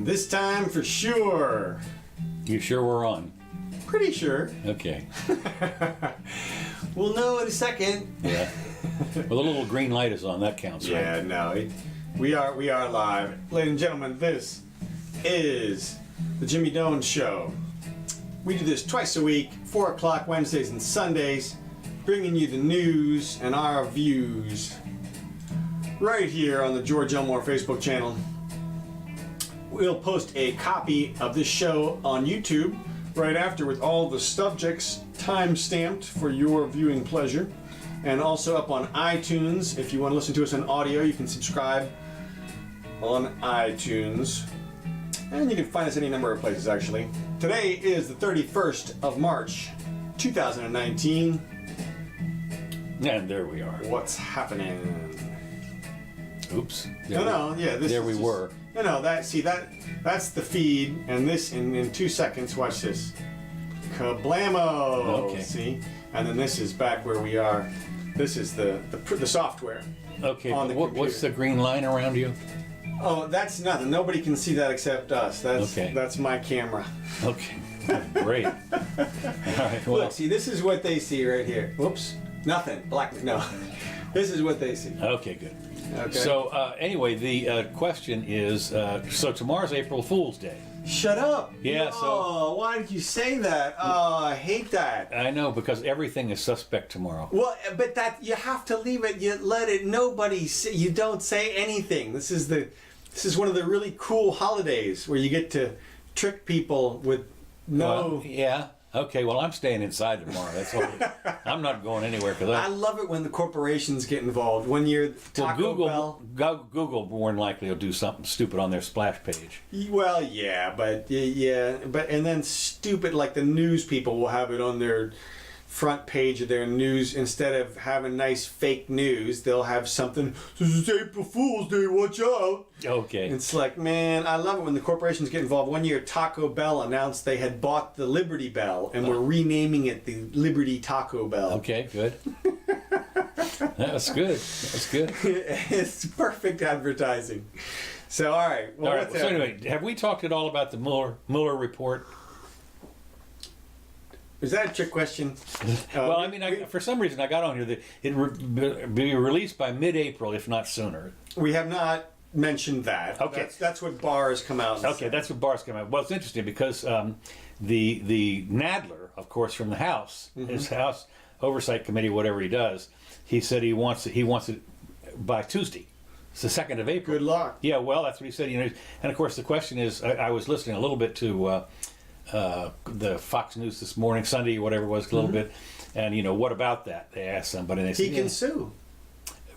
This time for sure. You sure we're on? Pretty sure. Okay. We'll know in a second. Yeah. Well, the little green light is on. That counts, right? Yeah, no. We are live. Ladies and gentlemen, this is the Jimmy Doan Show. We do this twice a week, 4 o'clock Wednesdays and Sundays, bringing you the news and our views right here on the George Elmore Facebook channel. We'll post a copy of this show on YouTube right after with all the subjects time-stamped for your viewing pleasure, and also up on iTunes. If you want to listen to us on audio, you can subscribe on iTunes, and you can find us any number of places actually. Today is the 31st of March 2019. And there we are. What's happening? Oops. There we were. That's the feed, and this in 2 seconds. Watch this. Kablamo. Okay. See, and then this is back where we are. This is the software. Okay. On the What's the green line around you? Oh, that's nothing. Nobody can see that except us. That's my camera. Okay. Great. All right. Well, Look, see, this is what they see right here. Whoops. Nothing. Black. No. This is what they see. Okay. Good. Okay. So anyway, the question is: so tomorrow's April Fool's Day. Shut up. Yeah. Oh, why did you say that? Oh, I hate that. I know, because everything is suspect tomorrow. Well, but that you have to leave it. You let it. Nobody. You don't say anything. This is one of the really cool holidays where you get to trick people with no. Well, yeah. Okay. Well, I'm staying inside tomorrow. That's all. I'm not going anywhere because I love it when the corporations get involved. When you're Taco Bell. Google more than likely will do something stupid on their splash page. Well, but and then stupid like the news people will have it on their front page of their news. Instead of having nice fake news, they'll have something. This is April Fool's Day. Watch out. Okay. It's like, man, I love it when the corporations get involved. One year, Taco Bell announced they had bought the Liberty Bell and were renaming it the Liberty Taco Bell. Okay, good. That's good. That's good. It's perfect advertising. So, all right. Well, all right. So anyway, have we talked at all about the Mueller report? Is that a trick question? Well, I mean, for some reason I got on here that it would be released by mid-April, if not sooner. We have not mentioned that. Okay. That's what Barr has come out and Okay, said. that's what Barr's come out. Well, it's interesting because the Nadler, of course, from the House, his House Oversight Committee, whatever he does, he said he wants it by Tuesday. It's the 2nd of April. Good luck. Yeah, well, that's what he said. And of course, the question is, I was listening a little bit to the Fox News this morning, Sunday, or whatever it was, a little bit, and what about that? They asked somebody, and they said, He can sue.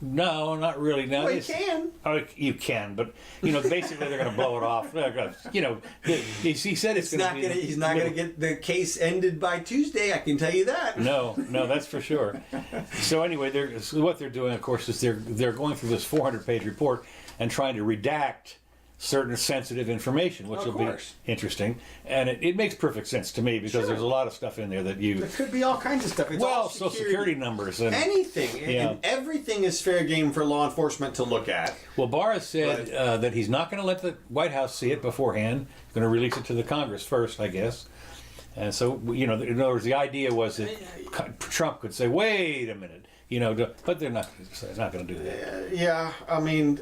No, not really. No, Well, he can. Oh, you can, but basically they're going to blow it off. He said it's going to be. He's not going to get the case ended by Tuesday. I can tell you that. No, that's for sure. So anyway, what they're doing, of course, is they're going through this 400-page report and trying to redact certain sensitive information, which will be interesting, and it makes perfect sense to me because there's a lot of stuff in there that There could be all kinds of stuff. It's all Social Security numbers and anything, and everything is fair game for law enforcement to look at. Well, Barr has said that he's not going to let the White House see it beforehand. He's going to release it to the Congress first, I guess. And so, in other words, the idea was that Trump could say, "Wait a minute," but they're not. They're not going to do that. Yeah, I mean.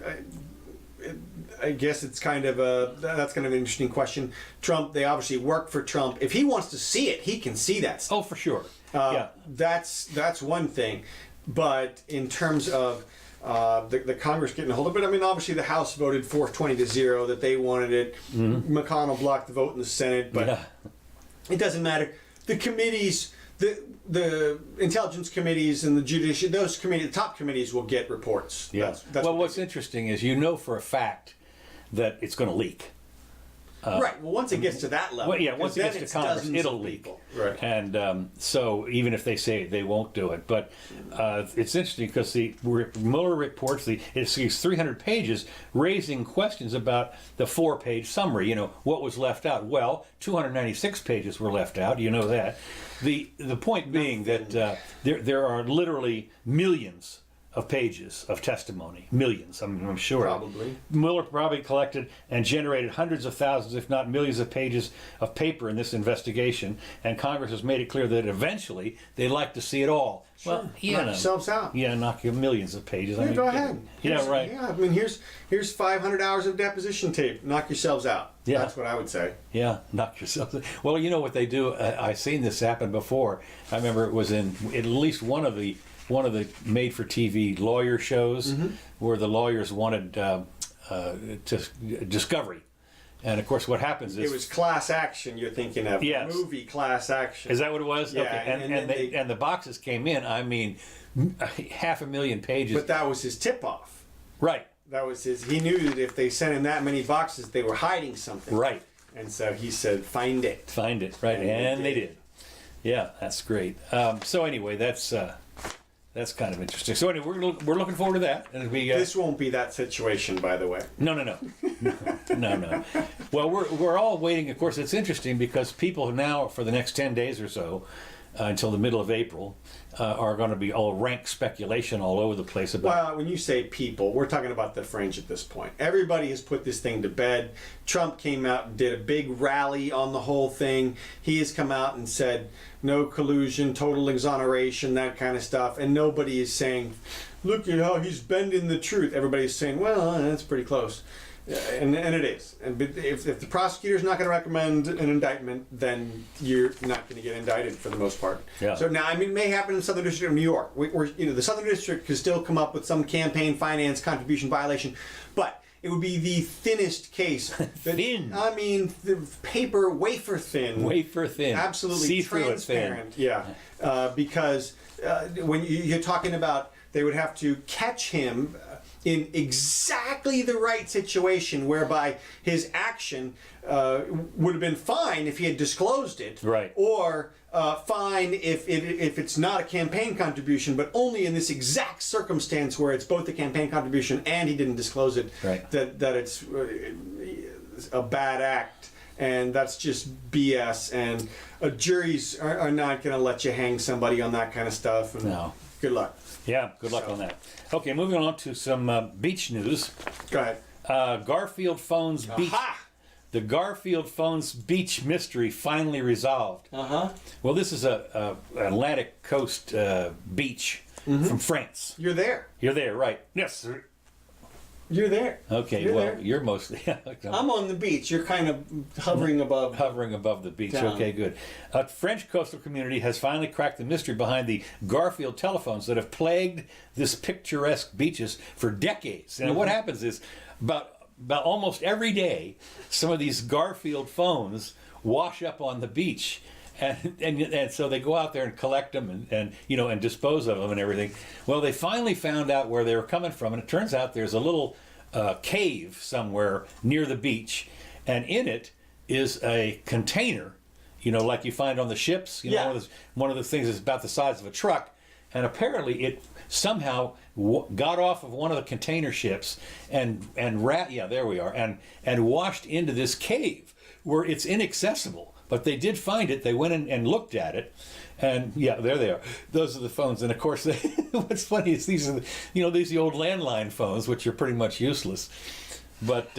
I guess it's that's kind of an interesting question. Trump, they obviously work for Trump. If he wants to see it, he can see that stuff. Oh, for sure. That's one thing. But in terms of the Congress getting a hold of it, I mean, obviously the House voted 420-0 that they wanted it. McConnell blocked the vote in the Senate, but it doesn't matter. The committees, the intelligence committees and the judicial, the top committees will get reports. Yeah. That's what's interesting is for a fact that it's going to leak. Right. Well, once it gets to that level, once it gets to Congress, it'll leak. Right. And so even if they say they won't do it, but it's interesting because the Mueller reports it's 300 pages raising questions about the 4-page summary. What was left out? Well, 296 pages were left out. You know that. The point being that there are literally millions of pages of testimony, millions, I'm sure. Probably. Mueller probably collected and generated hundreds of thousands, if not millions of pages of paper in this investigation, and Congress has made it clear that eventually they'd like to see it all. Sure. Well, yeah, Knock yourselves out. Yeah, knock you millions of pages. Yeah, go ahead. Yeah, right. Yeah, I mean, here's 500 hours of deposition tape. Knock yourselves out. Yeah. That's what I would say. Yeah, knock yourself. Well, you know what they do. I've seen this happen before. I remember it was in at least one of the made-for-TV lawyer shows where the lawyers wanted discovery, and of course, what happens is It was Class Action you're thinking of. Yes. Movie Class Action. Is that what it was? Yeah, Okay. And the boxes came in. I mean, 500,000 pages. But that was his tip-off. Right. That was his. He knew that if they sent him that many boxes, they were hiding something. Right. And so he said, "Find it." Find it. Right. And they did. Yeah, that's great. So anyway, that's kind of interesting. So anyway, we're looking forward to that. And it'll be, This won't be that situation, by the way. No. Well, we're all waiting. Of course, it's interesting because people now, for the next 10 days or so, until the middle of April, are going to be all rank speculation all over the place about. Well, when you say people, we're talking about the fringe at this point. Everybody has put this thing to bed. Trump came out and did a big rally on the whole thing. He has come out and said no collusion, total exoneration, that kind of stuff. And nobody is saying, look at how he's bending the truth. Everybody's saying, well, that's pretty close. And it is. And if the prosecutor's not going to recommend an indictment, then you're not going to get indicted for the most part. Yeah. So now, I mean, it may happen in Southern District of New York. The Southern District could still come up with some campaign finance contribution violation, but it would be the thinnest case. Thin. I mean, the paper wafer thin. Wafer thin. Absolutely See through it thin. transparent. Yeah. Because when you're talking about, they would have to catch him in exactly the right situation whereby his action would have been fine if he had disclosed it, right? Or fine if it's not a campaign contribution, but only in this exact circumstance where it's both a campaign contribution and he didn't disclose it. Right. That it's a bad act, and that's just BS. And juries are not going to let you hang somebody on that kind of stuff. And No. Good luck. Yeah, good luck on that. Okay, moving on to some beach news. Go ahead. Garfield phones beach. Aha! The Garfield phones beach mystery finally resolved. Uh-huh. Well, this is a Atlantic coast beach from France. You're there. You're there, right? Yes, sir. You're there. Okay, You're well, there. you're mostly I'm on the beach. You're kind of hovering above. hovering above the beach. Down. Okay, good. A French coastal community has finally cracked the mystery behind the Garfield telephones that have plagued this picturesque beaches for decades. And what happens is about almost every day, some of these Garfield phones wash up on the beach. And so they go out there and collect them and dispose of them and everything. Well, they finally found out where they were coming from, and it turns out there's a little cave somewhere near the beach, and in it is a container, like you find on the ships. Yeah. One of the things is about the size of a truck, and apparently it somehow got off of one of the container ships and there we are, and washed into this cave where it's inaccessible. But they did find it. They went in and looked at it, and yeah, there they are. Those are the phones. And of course, what's funny is these are the old landline phones, which are pretty much useless. But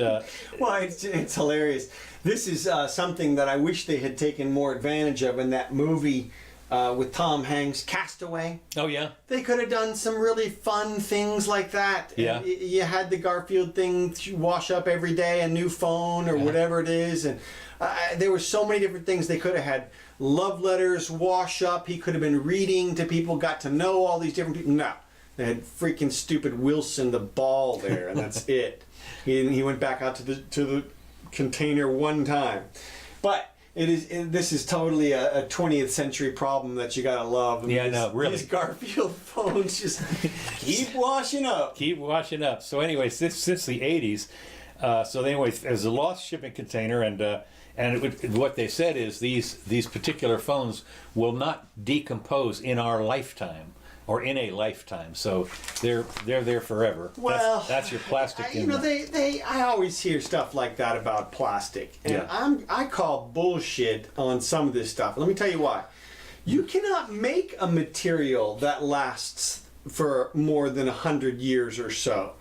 well, it's hilarious. This is something that I wish they had taken more advantage of in that movie with Tom Hanks, Castaway. Oh yeah. They could have done some really fun things like that. Yeah. You had the Garfield thing wash up every day, a new phone or whatever it is, and there were so many different things they could have had. Love letters wash up. He could have been reading to people, got to know all these different people. No, they had freaking stupid Wilson the ball there, and that's it. He went back out to the container one time, but. This is totally a 20th century problem that you gotta love. I mean, Yeah, no, really. These Garfield phones just keep washing up. Keep washing up. So anyway, since the 80s, there's a lost shipping container, what they said is these particular phones will not decompose in our lifetime. Or in a lifetime, so they're there forever. Well, that's your plastic. I always hear stuff like that about plastic, and Yeah. I call bullshit on some of this stuff. Let me tell you why. You cannot make a material that lasts for more than 100 years or so.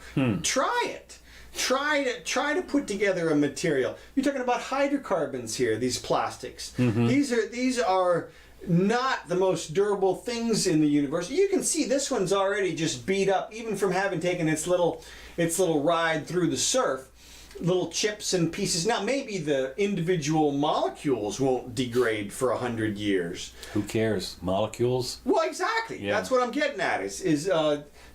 Try it. Try to put together a material. You're talking about hydrocarbons here, these plastics. These are not the most durable things in the universe. You can see this one's already just beat up, even from having taken its little ride through the surf. Little chips and pieces. Now maybe the individual molecules won't degrade for 100 years. Who cares? Molecules? Well, exactly. Yeah. That's what I'm getting at.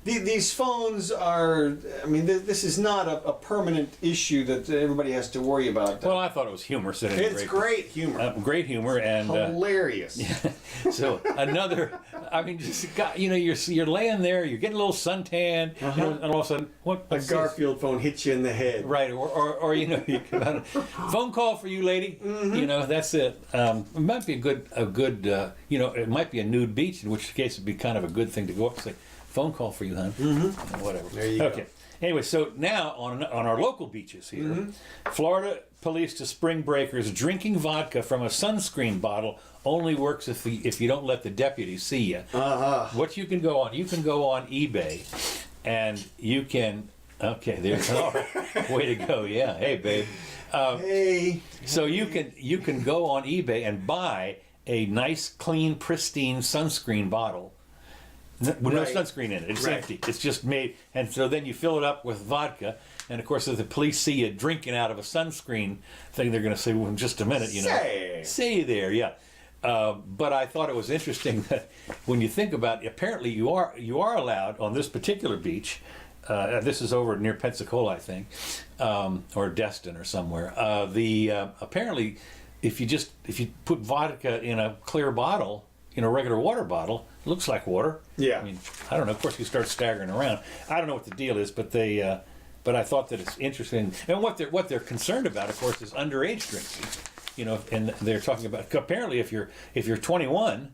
These phones are. I mean, this is not a permanent issue that everybody has to worry about. Well, I thought it was humorous. It's great humor. Great humor and Hilarious. So another. I mean, just got, you're laying there, you're getting a little suntan, and all of a sudden, A Garfield phone hits you in the head. Right, or you come out, phone call for you, lady. That's it. It might be a good. It might be a nude beach, in which case it'd be kind of a good thing to go up and say, phone call for you, hon. Whatever. There you go. Okay. Anyway, so now on our local beaches here, Florida police to spring breakers: drinking vodka from a sunscreen bottle only works if you don't let the deputies see you. What you can go on? You can go on eBay, and you can. Okay, there's all right. Way to go! Yeah, hey, babe. Hey. So you can go on eBay and buy a nice, clean, pristine sunscreen bottle. With no sunscreen in it. It's empty. It's just made. And so then you fill it up with vodka. And of course, if the police see you drinking out of a sunscreen thing, they're going to say, well, in just a minute, Say there, yeah. But I thought it was interesting that when you think about it, apparently you are allowed on this particular beach. This is over near Pensacola, I think, or Destin or somewhere. Apparently, if you put vodka in a clear bottle, in a regular water bottle, it looks like water. Yeah. I mean, I don't know. Of course, you start staggering around. I don't know what the deal is, but but I thought that it's interesting. And what they're concerned about, of course, is underage drinking. And they're talking about apparently if you're 21,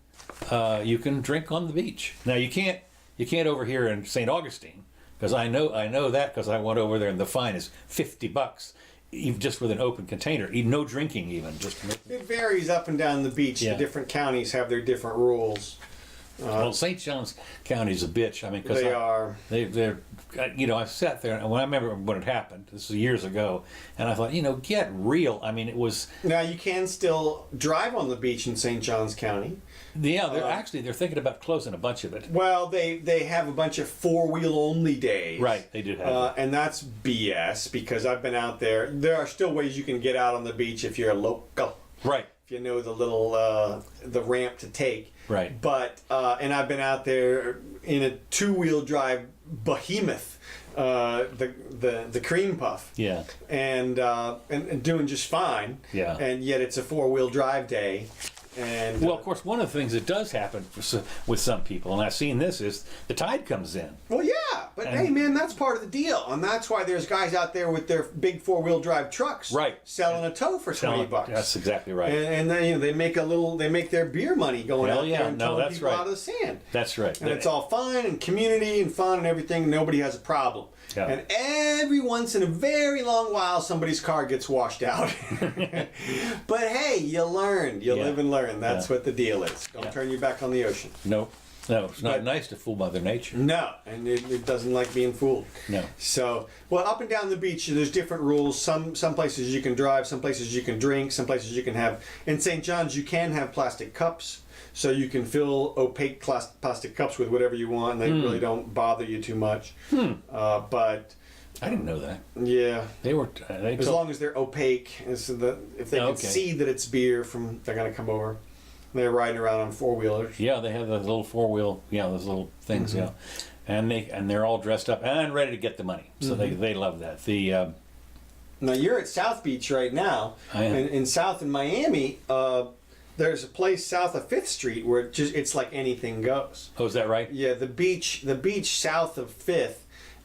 you can drink on the beach. Now you can't over here in St. Augustine, because I know that because I went over there and the fine is $50. Even just with an open container, no drinking even. It varies up and down the beach. Yeah. The different counties have their different rules. Well, St. John's County's a bitch. I mean, because they're. I sat there and I remember when it happened. This was years ago, and I thought, get real. I mean, it was. Now you can still drive on the beach in St. Johns County. Yeah, they're thinking about closing a bunch of it. Well, they have a bunch of 4-wheel only days. Right, they do have that. And that's BS because I've been out there. There are still ways you can get out on the beach if you're a local. Right. If you know the little the ramp to take. Right. But and I've been out there in a 2-wheel drive behemoth, the cream puff. Yeah. And doing just fine. Yeah. And yet it's a 4-wheel drive day. And well, of course, one of the things that does happen with some people, and I've seen this, is the tide comes in. Well, yeah, but hey, man, that's part of the deal, and that's why there's guys out there with their big 4-wheel drive trucks, right, selling a tow for $20. That's exactly right. And then they make their beer money going out there and towing people out of the sand. That's right. And it's all fun and community and fun and everything. Nobody has a problem. Yeah. And every once in a very long while, somebody's car gets washed out. But hey, you learn. You live and learn. That's what the deal is. Don't turn your back on the ocean. No, it's not nice to fool Mother Nature. No, and it doesn't like being fooled. No. So, well, up and down the beach, there's different rules. Some places you can drive, some places you can drink, some places you can have. In St. John's, you can have plastic cups. So you can fill opaque plastic cups with whatever you want, and they really don't bother you too much. But I didn't know that. Yeah, as long as they're opaque, so that if they can see that it's beer, they're gonna come over. They're riding around on 4-wheelers. Yeah, they have those little 4-wheel, those little things, and they're all dressed up and ready to get the money. So they love that. Now you're at South Beach right now, in South in Miami. There's a place south of 5th Street where it's like anything goes. Oh, is that right? Yeah, the beach south of 5th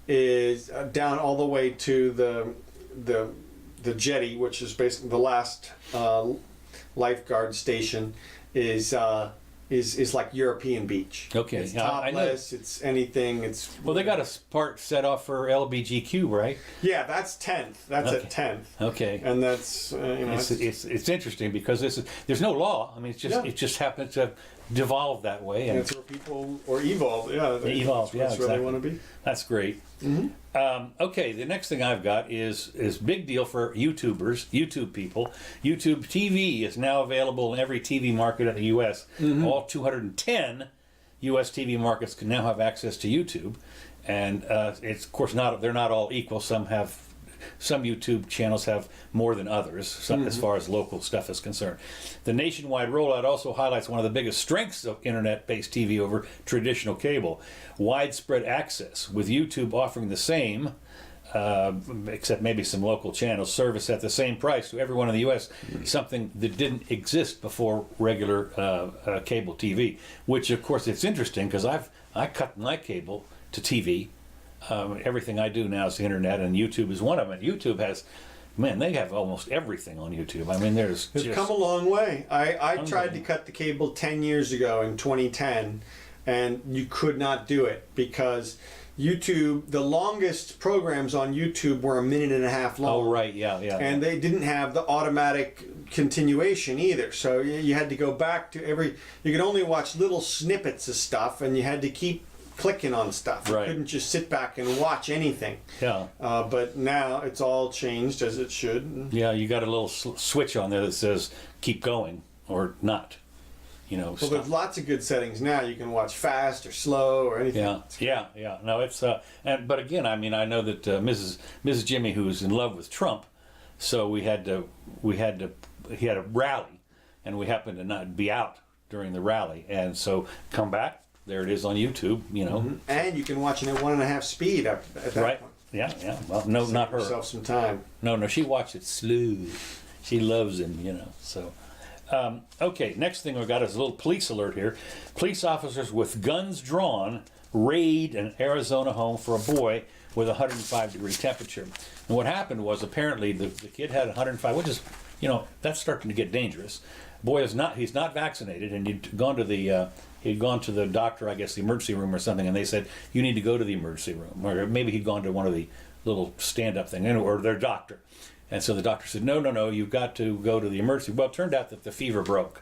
is down all the way to the jetty, which is basically the last lifeguard station, is like European beach. Okay, it's topless. It's anything. Well, they got a part set off for LBGQ, right? Yeah, that's 10th. That's at 10th. Okay, and that's it's interesting because there's no law. I mean, it just happens to devolved that way. And And it's where people, or evolved, yeah. they evolved, yeah, That's where exactly. they want to be. That's great. Okay, the next thing I've got is big deal for YouTubers, YouTube people. YouTube TV is now available in every TV market in the U.S. All 210 U.S. TV markets can now have access to YouTube, and it's of course not. They're not all equal. Some YouTube channels have more than others, as far as local stuff is concerned. The nationwide rollout also highlights one of the biggest strengths of internet-based TV over traditional cable: widespread access, with YouTube offering the same, except maybe some local channels, service at the same price to everyone in the U.S., something that didn't exist before regular cable TV, which of course it's interesting because I cut my cable to TV. Everything I do now is the internet, and YouTube is one of them. And YouTube has, man, they have almost everything on YouTube. I mean, It's come a long way. I tried to cut the cable 10 years ago in 2010, and you could not do it because YouTube, the longest programs on YouTube were 1.5 minutes long. Oh, right, yeah. And they didn't have the automatic continuation either. So you had to go back to you could only watch little snippets of stuff, and you had to keep clicking on stuff. Right. You couldn't just sit back and watch anything. Yeah. But now it's all changed as it should. Yeah, you got a little switch on there that says keep going or not. Well, there's lots of good settings now. You can watch fast or slow or anything. Yeah. No, it's but again, I mean, I know that Mrs. Jimmy, who's in love with Trump, so he had a rally, and we happened to not be out during the rally, and so come back. There it is on YouTube, And you can watch it at 1.5 speed at that right? point. Yeah. Well, no, Save not her. yourself some time. No, she watched it slow. She loves him, So, okay, next thing we got is a little police alert here. Police officers with guns drawn raid an Arizona home for a boy with a 105-degree temperature. And what happened was apparently the kid had 105, which is, that's starting to get dangerous. Boy he's not vaccinated, and he'd gone to the doctor, I guess the emergency room or something, and they said, you need to go to the emergency room. Or maybe he'd gone to one of the little stand-up thing, or their doctor. And so the doctor said, no, you've got to go to the emergency. Well, it turned out that the fever broke.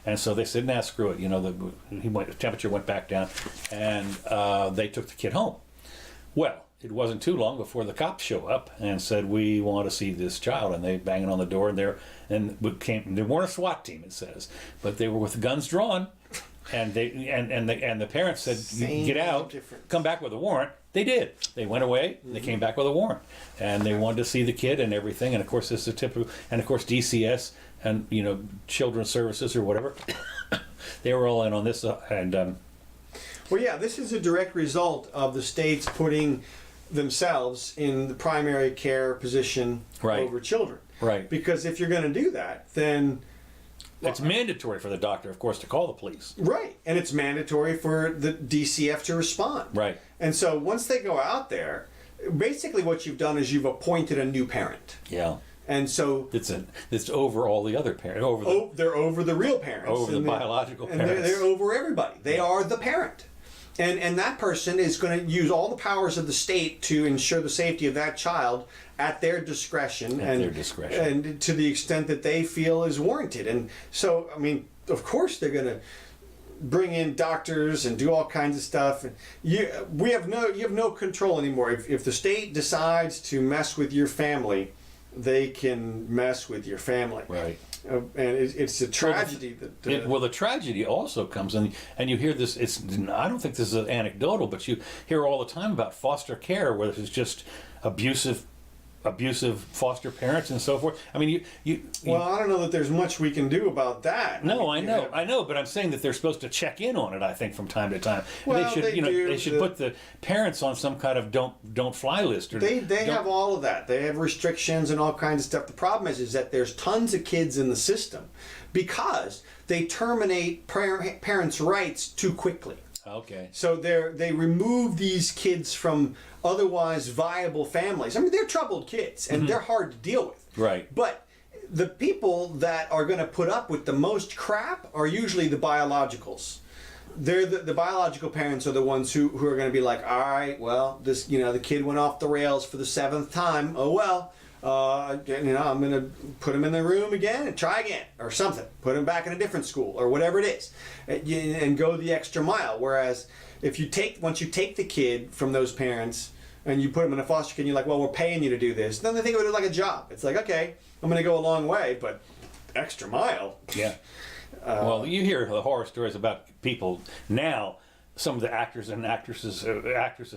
And so they said, nah, screw it. The temperature went back down, and they took the kid home. Well, it wasn't too long before the cops show up and said, we want to see this child. And they banging on the door, and they weren't a SWAT team, it says, but they were with guns drawn. And the parents said, get out, come back with a warrant. They did. They went away, and they came back with a warrant. And they wanted to see the kid and everything. And of course, this is a typical, and of course, DCS and, Children's Services or whatever, they were all in on this. Well, yeah, this is a direct result of the states putting themselves in the primary care position over children. Right. Because if you're going to do that, then it's mandatory for the doctor, of course, to call the police. Right. And it's mandatory for the DCF to respond. Right. And so once they go out there, basically what you've done is you've appointed a new parent. Yeah. And so it's over all the other parents. They're over the real parents. Over the biological parents. And they're over everybody. They are the parent. And that person is going to use all the powers of the state to ensure the safety of that child at their discretion. And to the extent that they feel is warranted. And so, I mean, of course they're going to bring in doctors and do all kinds of stuff. You have no control anymore. If the state decides to mess with your family, they can mess with your family. Right. And it's a tragedy the tragedy also comes and you hear this. I don't think this is anecdotal, but you hear all the time about foster care where it's just abusive foster parents and so forth. I mean, well, I don't know that there's much we can do about that. No, I know, but I'm saying that they're supposed to check in on it. I think from time to time. Well, they should put the parents on some kind of don't fly list. They have all of that. They have restrictions and all kinds of stuff. The problem is that there's tons of kids in the system because they terminate parents' rights too quickly. Okay. So they remove these kids from otherwise viable families. I mean, they're troubled kids, and they're hard to deal with. Right. But the people that are going to put up with the most crap are usually the biologicals. They're the biological parents are the ones who are going to be like, all right, well, this the kid went off the rails for the 7th time. Oh well, I'm going to put them in the room again and try again or something. Put them back in a different school or whatever it is, and go the extra mile. Whereas once you take the kid from those parents and you put them in a foster kid, and you're like, well, we're paying you to do this. Then they think of it like a job. It's like, okay, I'm going to go a long way, but extra mile. Yeah. Well, you hear the horror stories about people now. Some of the actors and actresses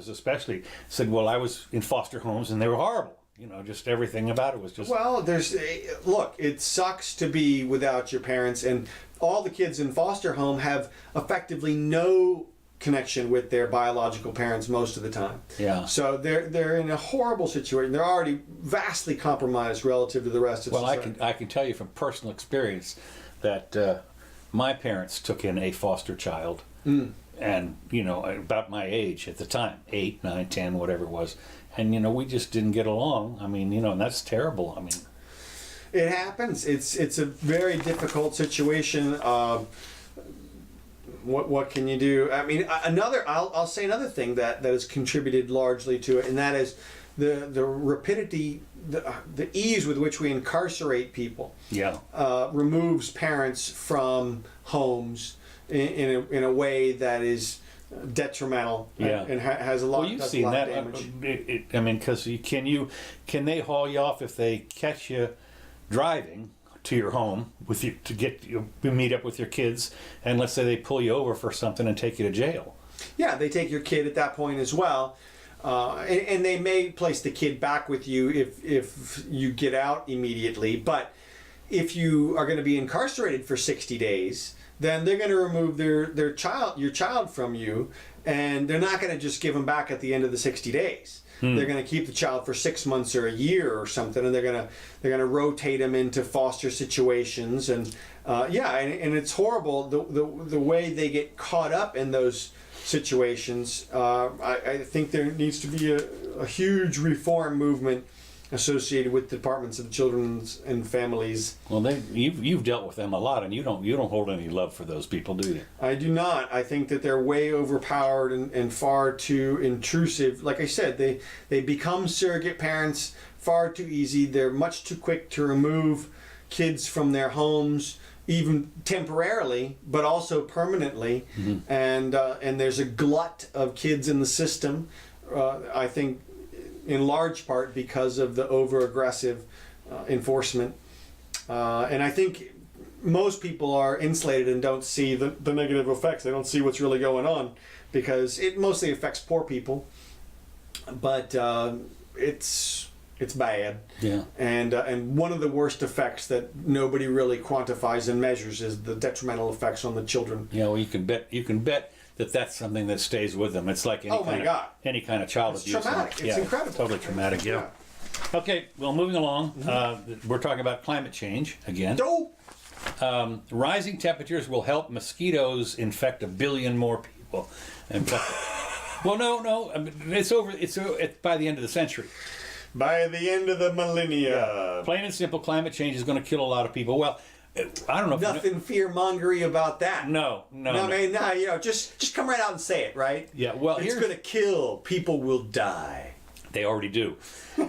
especially, said, well, I was in foster homes and they were horrible. Just everything about it was just... Well, look, it sucks to be without your parents, and all the kids in foster home have effectively no connection with their biological parents most of the time. Yeah. So they're in a horrible situation. They're already vastly compromised relative to the rest of society. Well, I can tell you from personal experience that my parents took in a foster child. And, about my age at the time, 8, 9, 10, whatever it was. And, we just didn't get along. I mean, and that's terrible. I mean... It happens. It's a very difficult situation. What can you do? I mean, I'll say another thing that has contributed largely to it, and that is the rapidity, the ease with which we incarcerate people. Yeah. Removes parents from homes in a way that is detrimental. Yeah. And has a lot. Well, you've seen that. Damage. Because can they haul you off if they catch you driving to your home with you to meet up with your kids, and let's say they pull you over for something and take you to jail? Yeah, they take your kid at that point as well. And they may place the kid back with you if you get out immediately. But if you are going to be incarcerated for 60 days, then they're going to remove your child from you, and they're not going to just give them back at the end of the 60 days. They're going to keep the child for 6 months or a year or something, and they're going to rotate them into foster situations, and and it's horrible the way they get caught up in those situations. I think there needs to be a huge reform movement associated with departments of children's and families. Well, you've dealt with them a lot, and you don't hold any love for those people, do you? I do not. I think that they're way overpowered and far too intrusive. Like I said, they become surrogate parents far too easy. They're much too quick to remove kids from their homes, even temporarily, but also permanently. Mm-hmm. And there's a glut of kids in the system. I think, in large part because of the over-aggressive enforcement. And I think most people are insulated and don't see the negative effects. They don't see what's really going on because it mostly affects poor people. But it's bad. Yeah. And one of the worst effects that nobody really quantifies and measures is the detrimental effects on the children. Yeah, well, you can bet that's something that stays with them. It's like any kind of child abuse. It's traumatic. It's incredible. Totally traumatic, yeah. Okay, well, moving along, we're talking about climate change again. Rising temperatures will help mosquitoes infect 1 billion more people. Well, no, I mean, it's by the end of the century. By the end of the millennia. Yeah. Plain and simple, climate change is going to kill a lot of people. Well, I don't know. Nothing fear-mongery about that. No. I mean, just come right out and say it, right? Yeah, well, it's going to kill. People will die. They already do.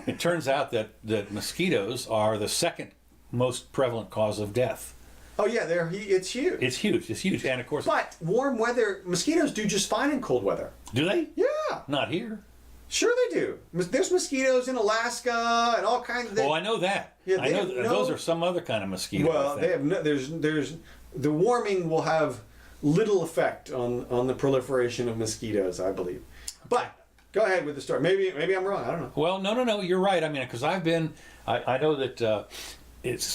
It turns out that mosquitoes are the second most prevalent cause of death. Oh yeah, it's huge. It's huge, and of course. But warm weather, mosquitoes do just fine in cold weather. Do they? Yeah. Not here. Sure they do. There's mosquitoes in Alaska and all kinds of... Oh, I know that. Yeah, I know those are some other kind of mosquito. Well, they have there's the warming will have little effect on the proliferation of mosquitoes, I believe. But go ahead with the story. Maybe I'm wrong. I don't know. Well, no. You're right. I mean, because I know that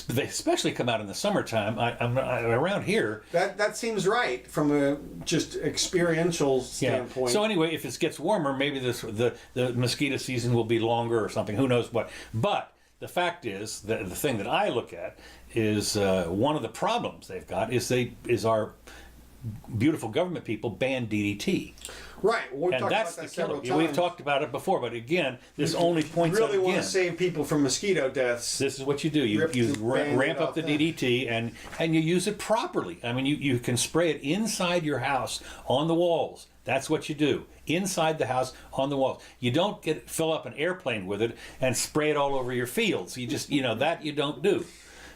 they especially come out in the summertime. I'm around here. That seems right from a just experiential standpoint. Yeah. So anyway, if it gets warmer, maybe the mosquito season will be longer or something. Who knows what? But the fact is, the thing that I look at is one of the problems they've got is our beautiful government people ban DDT. Right. We've And talked that's about the that several killer. We've times. talked about it before, but again, this only points out Really want again. to save people from mosquito deaths. This is what you do. You ramp up the DDT and you use it properly. I mean, you can spray it inside your house on the walls. That's what you do. Inside the house on the walls. You don't fill up an airplane with it and spray it all over your fields. You just, that you don't do.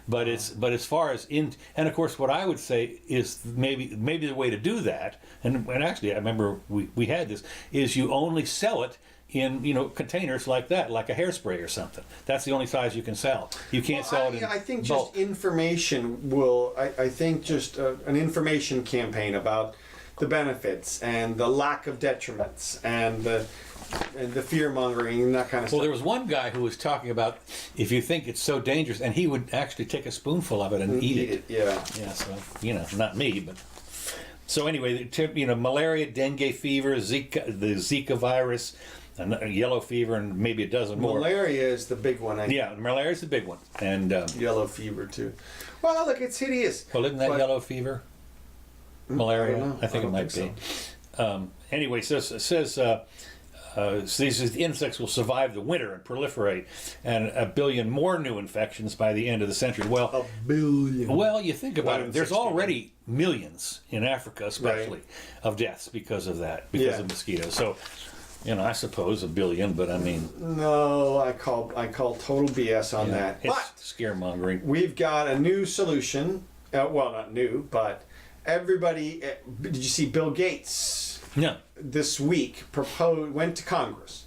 But as far as and of course what I would say is maybe the way to do that, and actually I remember we had this, is you only sell it in containers like that, like a hairspray or something. That's the only size you can sell. You can't sell it in I think bulk. just information will. I think just an information campaign about the benefits and the lack of detriments and the fear mongering and that kind of stuff. Well, there was one guy who was talking about if you think it's so dangerous, and he would actually take a spoonful of it and eat it. Yeah. Yeah. So not me, but so anyway, malaria, dengue fever, the Zika virus, yellow fever, and maybe a dozen more. Malaria is the big one. Yeah, malaria is the big one, and yellow fever too. Well, look, it's hideous. well, isn't that yellow fever? Malaria, I don't know. I think I it might don't be. think Anyway, so it says. So these insects will survive the winter and proliferate, and 1 billion more new infections by the end of the century. Well, 1 billion. Well, you think about 1 in it. There's 60. already millions in Africa, especially, Right. of deaths because of that, because of mosquitoes. So, I suppose 1 billion, but I mean, No, I call total BS on that. it's But scaremongering. we've got a new solution. Well, not new, but everybody. Did you see Bill Gates? No. This week went to Congress,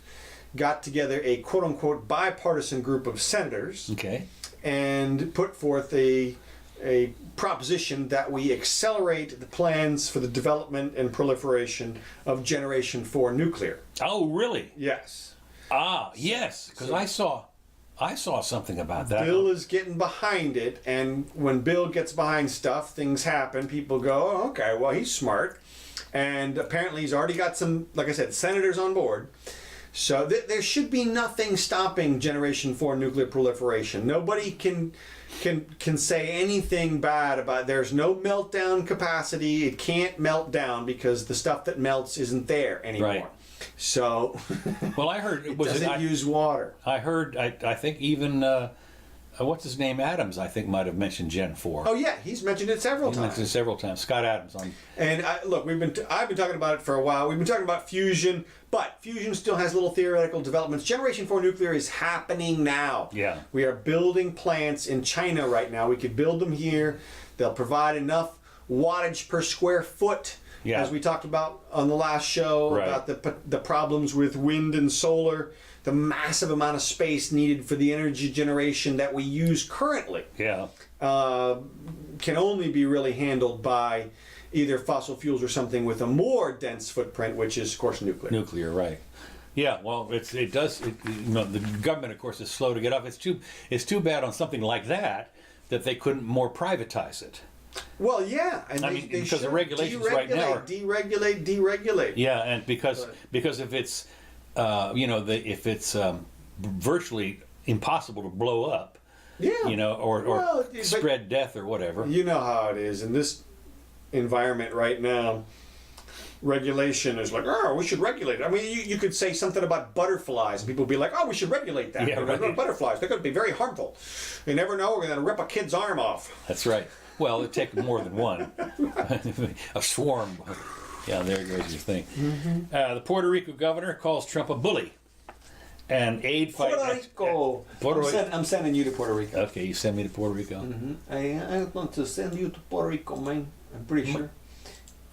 got together a quote unquote bipartisan group of senators, Okay. and put forth a proposition that we accelerate the plans for the development and proliferation of Generation 4 nuclear. Oh, really? Yes. Yes. Because I saw something about that. Bill is getting behind it, and when Bill gets behind stuff, things happen. People go, oh, okay, well, he's smart. And apparently he's already got some, like I said, senators on board. So there should be nothing stopping Generation 4 nuclear proliferation. Nobody can say anything bad about it. There's no meltdown capacity. It can't melt down because the stuff that melts isn't there anymore. Right. So Well, I heard it doesn't use water. I heard. I think even what's his name? Adams. I think might have mentioned Gen 4. Oh yeah, he's mentioned it several He times. mentioned it several times. Scott Adams on. And look, I've been talking about it for a while. We've been talking about fusion, but fusion still has little theoretical developments. Generation 4 nuclear is happening now. Yeah. We are building plants in China right now. We could build them here. They'll provide enough wattage per square foot, as we talked about on the last show, Right. about the problems with wind and solar, the massive amount of space needed for the energy generation that we use currently. Yeah. Can only be really handled by either fossil fuels or something with a more dense footprint, which is, of course, nuclear. Nuclear, right? Yeah. Well, it does. The government, of course, is slow to get up. It's too bad on something like that they couldn't more privatize it. Well, yeah, and I they, mean, they because the should regulations right now are deregulate. Yeah, and because if it's if it's virtually impossible to blow up, Yeah, or but spread death or whatever. you know how it is in this environment right now. Regulation is like, oh, we should regulate it. I mean, you could say something about butterflies, and people would be like, oh, we should regulate that. Yeah, right. Butterflies, they're going to be very harmful. You never know, we're going to rip a kid's arm off. That's right. Well, it'd take more than one. A swarm. Yeah, there goes your thing. Mm-hmm. The Puerto Rico governor calls Trump a bully. And aid fight. Puerto Rico. Puerto Rico. I'm sending you to Puerto Rico. Okay, you send me to Puerto Rico. I want to send you to Puerto Rico, man. I'm pretty sure.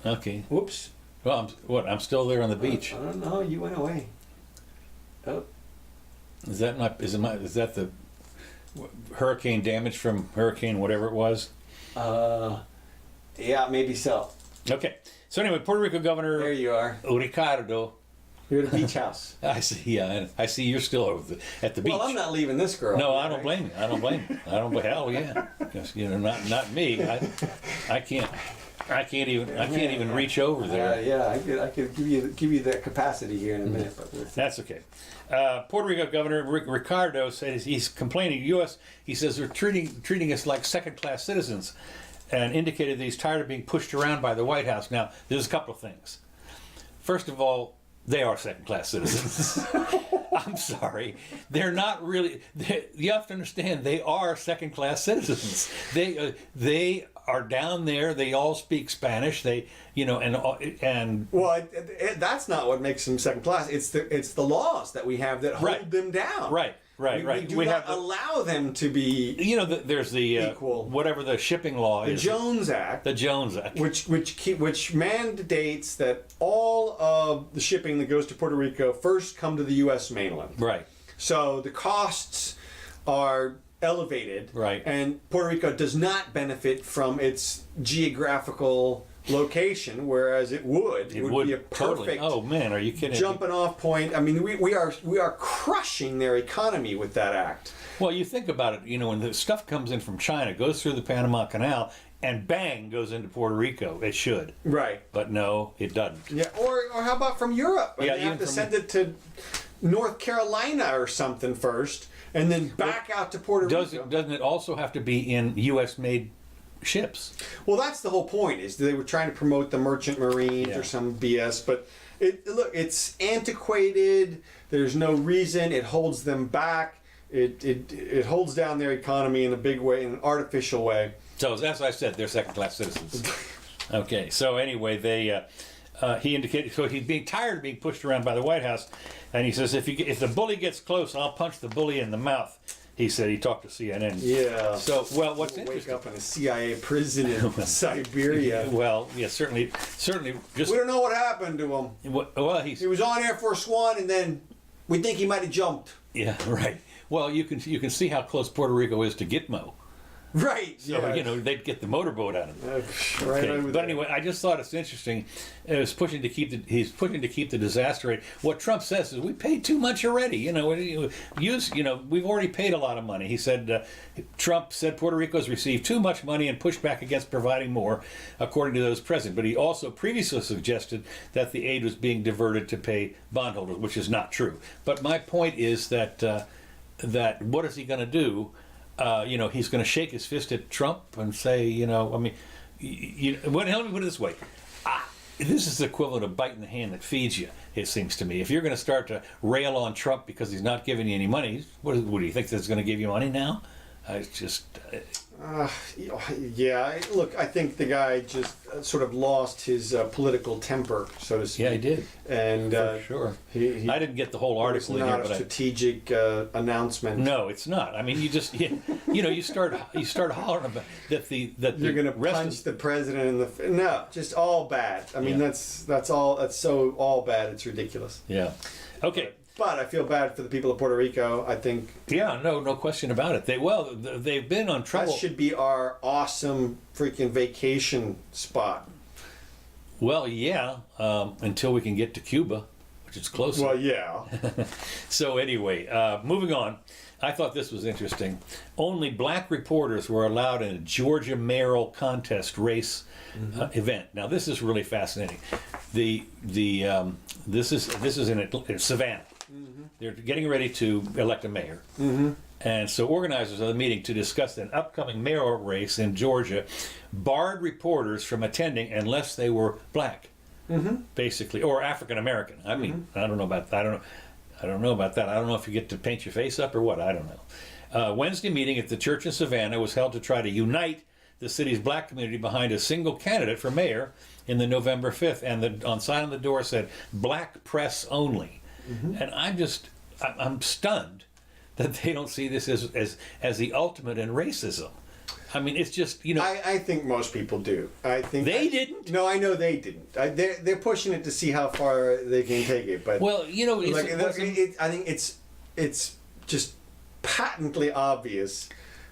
Okay. Whoops. Well, I'm still there on the beach. I don't know. You went away. Oh. Is that the hurricane damage from hurricane whatever it was? Yeah, maybe so. Okay. So anyway, Puerto Rico Governor There you are. Ricardo. You're at the beach house. I see. Yeah, I see. You're still at the beach. Well, I'm not leaving this girl. No, I don't blame you. I don't blame you. Hell, yeah. Because, not me. I can't even reach over there. I could give you that capacity here in a minute, but That's okay. Puerto Rico Governor Ricardo said he's complaining. U.S. He says they're treating us like second-class citizens, and indicated that he's tired of being pushed around by the White House. Now, there's a couple of things. First of all, they are second-class citizens. I'm sorry. They're not really... You have to understand, they are second-class citizens. They are down there. They all speak Spanish. They, and well, that's not what makes them second class. It's the laws that we have that hold them down. Right. We do not allow them to be. There's the equal. Whatever the shipping law is. The Jones Act. The Jones Act, which mandates that all of the shipping that goes to Puerto Rico first come to the U.S. mainland. Right. So the costs are elevated. Right. And Puerto Rico does not benefit from its geographical location, whereas it would be a perfect totally. Oh man, are you kidding? Jumping off point. I mean, we are crushing their economy with that act. Well, you think about it. When the stuff comes in from China, goes through the Panama Canal, and bang, goes into Puerto Rico. It should. Right. But no, it doesn't. Yeah. Or how about from Europe? Yeah, they have to send it to North Carolina or something first, and then back out to Puerto Rico. Doesn't it also have to be in U.S. made ships? Well, that's the whole point. Is they were trying to promote the merchant marines or some BS, but it's antiquated. There's no reason. It holds them back. It holds down their economy in a big way, in an artificial way. So as I said, they're second-class citizens. Okay. So anyway, he indicated, so he's being tired of being pushed around by the White House, and he says, if the bully gets close, I'll punch the bully in the mouth. He said. He talked to CNN. Yeah. So, well, what's interesting? Wake up in a CIA prison in Siberia. Well, yeah, certainly. Just we don't know what happened to him. Well, he was on Air Force One, and then we think he might have jumped. Yeah, right. Well, you can see how close Puerto Rico is to Gitmo. Right. So they'd get the motorboat out of it. Right. Okay. But anyway, I just thought it's interesting. He's pushing to keep the disaster rate. What Trump says is we paid too much already. We've already paid a lot of money. He said Trump said Puerto Rico has received too much money and pushed back against providing more, according to those present. But he also previously suggested that the aid was being diverted to pay bondholders, which is not true. But my point is that what is he going to do? He's going to shake his fist at Trump and say, let me put it this way. This is the equivalent of biting the hand that feeds you, it seems to me. If you're going to start to rail on Trump because he's not giving you any money, what do you think that's going to give you money now? It's just... yeah, look, I think the guy just sort of lost his political temper, so to speak. Yeah, he did. And for sure. I didn't get the whole article in here, but it's not a strategic announcement. No, it's not. I mean, you just you start hollering about that you're going to punch the president in the no, just all bad. I mean, that's so all bad. It's ridiculous. Yeah. Okay. But I feel bad for the people of Puerto Rico. I think. Yeah, no question about it. They've been on trouble. That should be our awesome freaking vacation spot. Well, yeah, until we can get to Cuba, which is closer. Well, yeah. So anyway, moving on. I thought this was interesting. Only black reporters were allowed in a Georgia mayoral contest race event. Now, this is really fascinating. This is in Savannah. They're getting ready to elect a mayor. And so organizers of the meeting to discuss an upcoming mayoral race in Georgia barred reporters from attending unless they were black, basically, or African American. I mean, I don't know about that. I don't know about that. I don't know if you get to paint your face up or what. I don't know. Wednesday meeting at the church in Savannah was held to try to unite the city's black community behind a single candidate for mayor in the November 5th. And on sign on the door said, "Black press only." And I'm stunned that they don't see this as the ultimate in racism. I mean, it's just, I think most people do. I think they didn't. No, I know they didn't. They're pushing it to see how far they can take it. But well, I think it's just patently obvious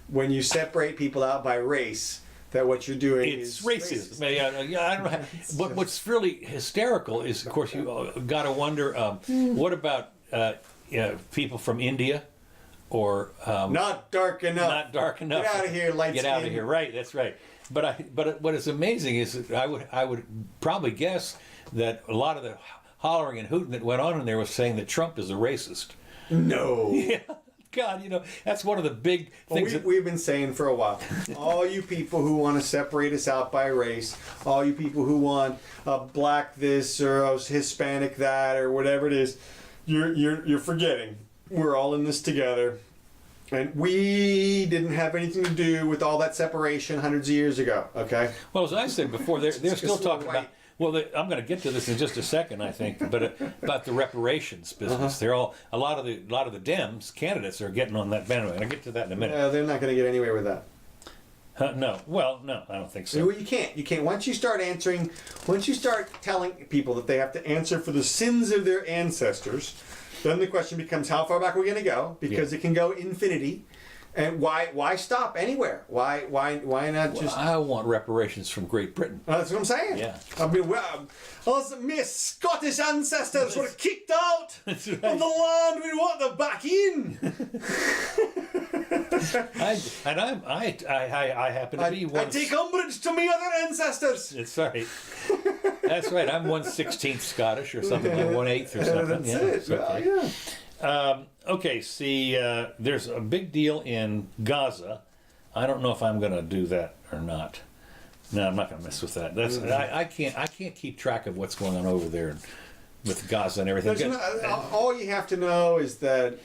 when you separate people out by race that what you're doing is racism. I don't know. But what's really hysterical is, of course, you got to wonder, what about people from India? Or not dark enough. Not dark enough. Get out of here, light skin. Get out of here. Right. That's right. But what is amazing is that I would probably guess that a lot of the hollering and hooting that went on in there was saying that Trump is a racist. No. Yeah. God, that's one of the big things. We've been saying for a while, all you people who want to separate us out by race, all you people who want black this or Hispanic that or whatever it is, you're forgetting. We're all in this together. And we didn't have anything to do with all that separation hundreds of years ago, okay? Well, as I said before, they're still talking about. Well, I'm going to get to this in just a second, I think, but about the reparations business. They're all a lot of the Dems candidates are getting on that bandwagon. I'll get to that in a minute. They're not going to get anywhere with that. No, I don't think so. Well, you can't. Once you start telling people that they have to answer for the sins of their ancestors, then the question becomes, how far back are we going to go? Because it can go infinity. And why stop anywhere? Why not just... I want reparations from Great Britain. That's what I'm saying. Yeah. I mean, us mere Scottish ancestors were kicked out of the land. We want them back in. I happen to be one. I take umbrage to me other ancestors. That's right. That's right. I'm 1/16 Scottish or something, like 1/8 or something. That's it. Okay. Well, yeah. Okay, see, there's a big deal in Gaza. I don't know if I'm going to do that or not. No, I'm not going to mess with that. That's I can't keep track of what's going on over there with Gaza and everything. All you have to know is that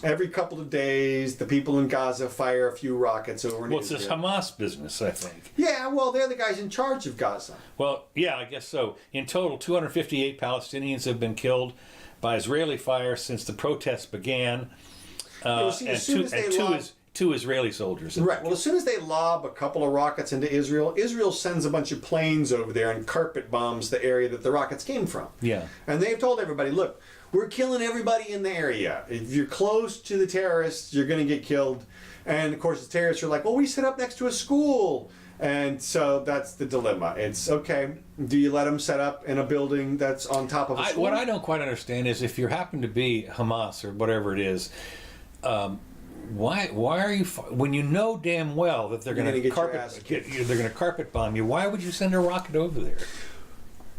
every couple of days, the people in Gaza fire a few rockets over. Well, it's this Hamas business, I think. Yeah, well, they're the guys in charge of Gaza. Well, yeah, I guess so. In total, 258 Palestinians have been killed by Israeli fire since the protests began, two Israeli soldiers. Right. Well, as soon as they lob a couple of rockets into Israel, Israel sends a bunch of planes over there and carpet bombs the area that the rockets came from. Yeah. And they've told everybody, look, we're killing everybody in the area. If you're close to the terrorists, you're going to get killed. And, of course, the terrorists are like, well, we set up next to a school. And so that's the dilemma. It's, okay, do you let them set up in a building that's on top of a school? What I don't quite understand is if you happen to be Hamas or whatever it is, why are you, when you know damn well that they're going to carpet bomb you, why would you send a rocket over there?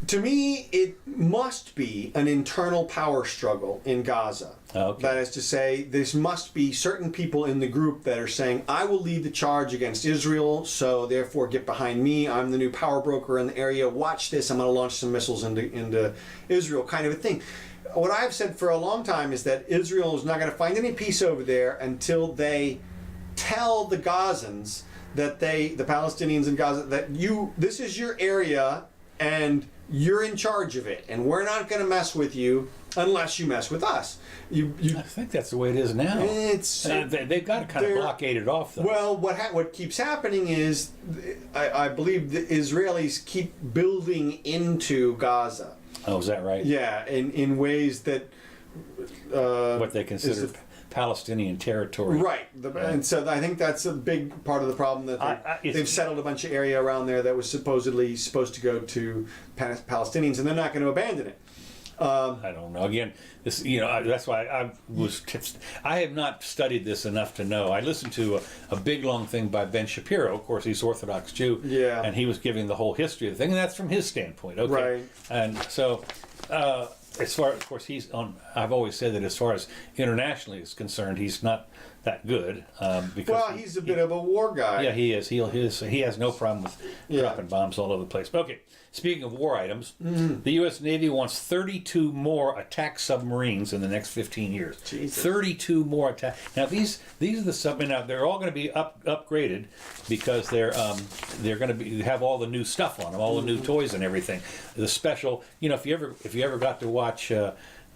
To me, it must be an internal power struggle in Gaza. Okay. That is to say, there must be certain people in the group that are saying, I will lead the charge against Israel, so therefore get behind me. I'm the new power broker in the area. Watch this. I'm going to launch some missiles into Israel, kind of a thing. What I've said for a long time is that Israel is not going to find any peace over there until they tell the Gazans that the Palestinians in Gaza, that this is your area and you're in charge of it, and we're not going to mess with you unless you mess with us. I think that's the way it is now. They've got to kind of blockade it off, though. Well, what keeps happening is, I believe the Israelis keep building into Gaza. Oh, is that right? Yeah, in ways that... what they consider Palestinian territory. Right. And so I think that's a big part of the problem, that they've settled a bunch of area around there that was supposedly supposed to go to Palestinians, and they're not going to abandon it. I don't know. Again, this that's why I have not studied this enough to know. I listened to a big long thing by Ben Shapiro. Of course, he's Orthodox Jew. Yeah. And he was giving the whole history of the thing, and that's from his standpoint. Okay. Right. And so, as far, of course, he's on. I've always said that as far as internationally is concerned, he's not that good. Because he's a bit of a war guy. Yeah, he is. He has no problem with dropping bombs all over the place. But okay, speaking of war items, the U.S. Navy wants 32 more attack submarines in the next 15 years. Jesus. 32 more attack. Now these are the submarines. Now they're all going to be upgraded because they're going to have all the new stuff on them, all the new toys and everything. The special, if you ever got to watch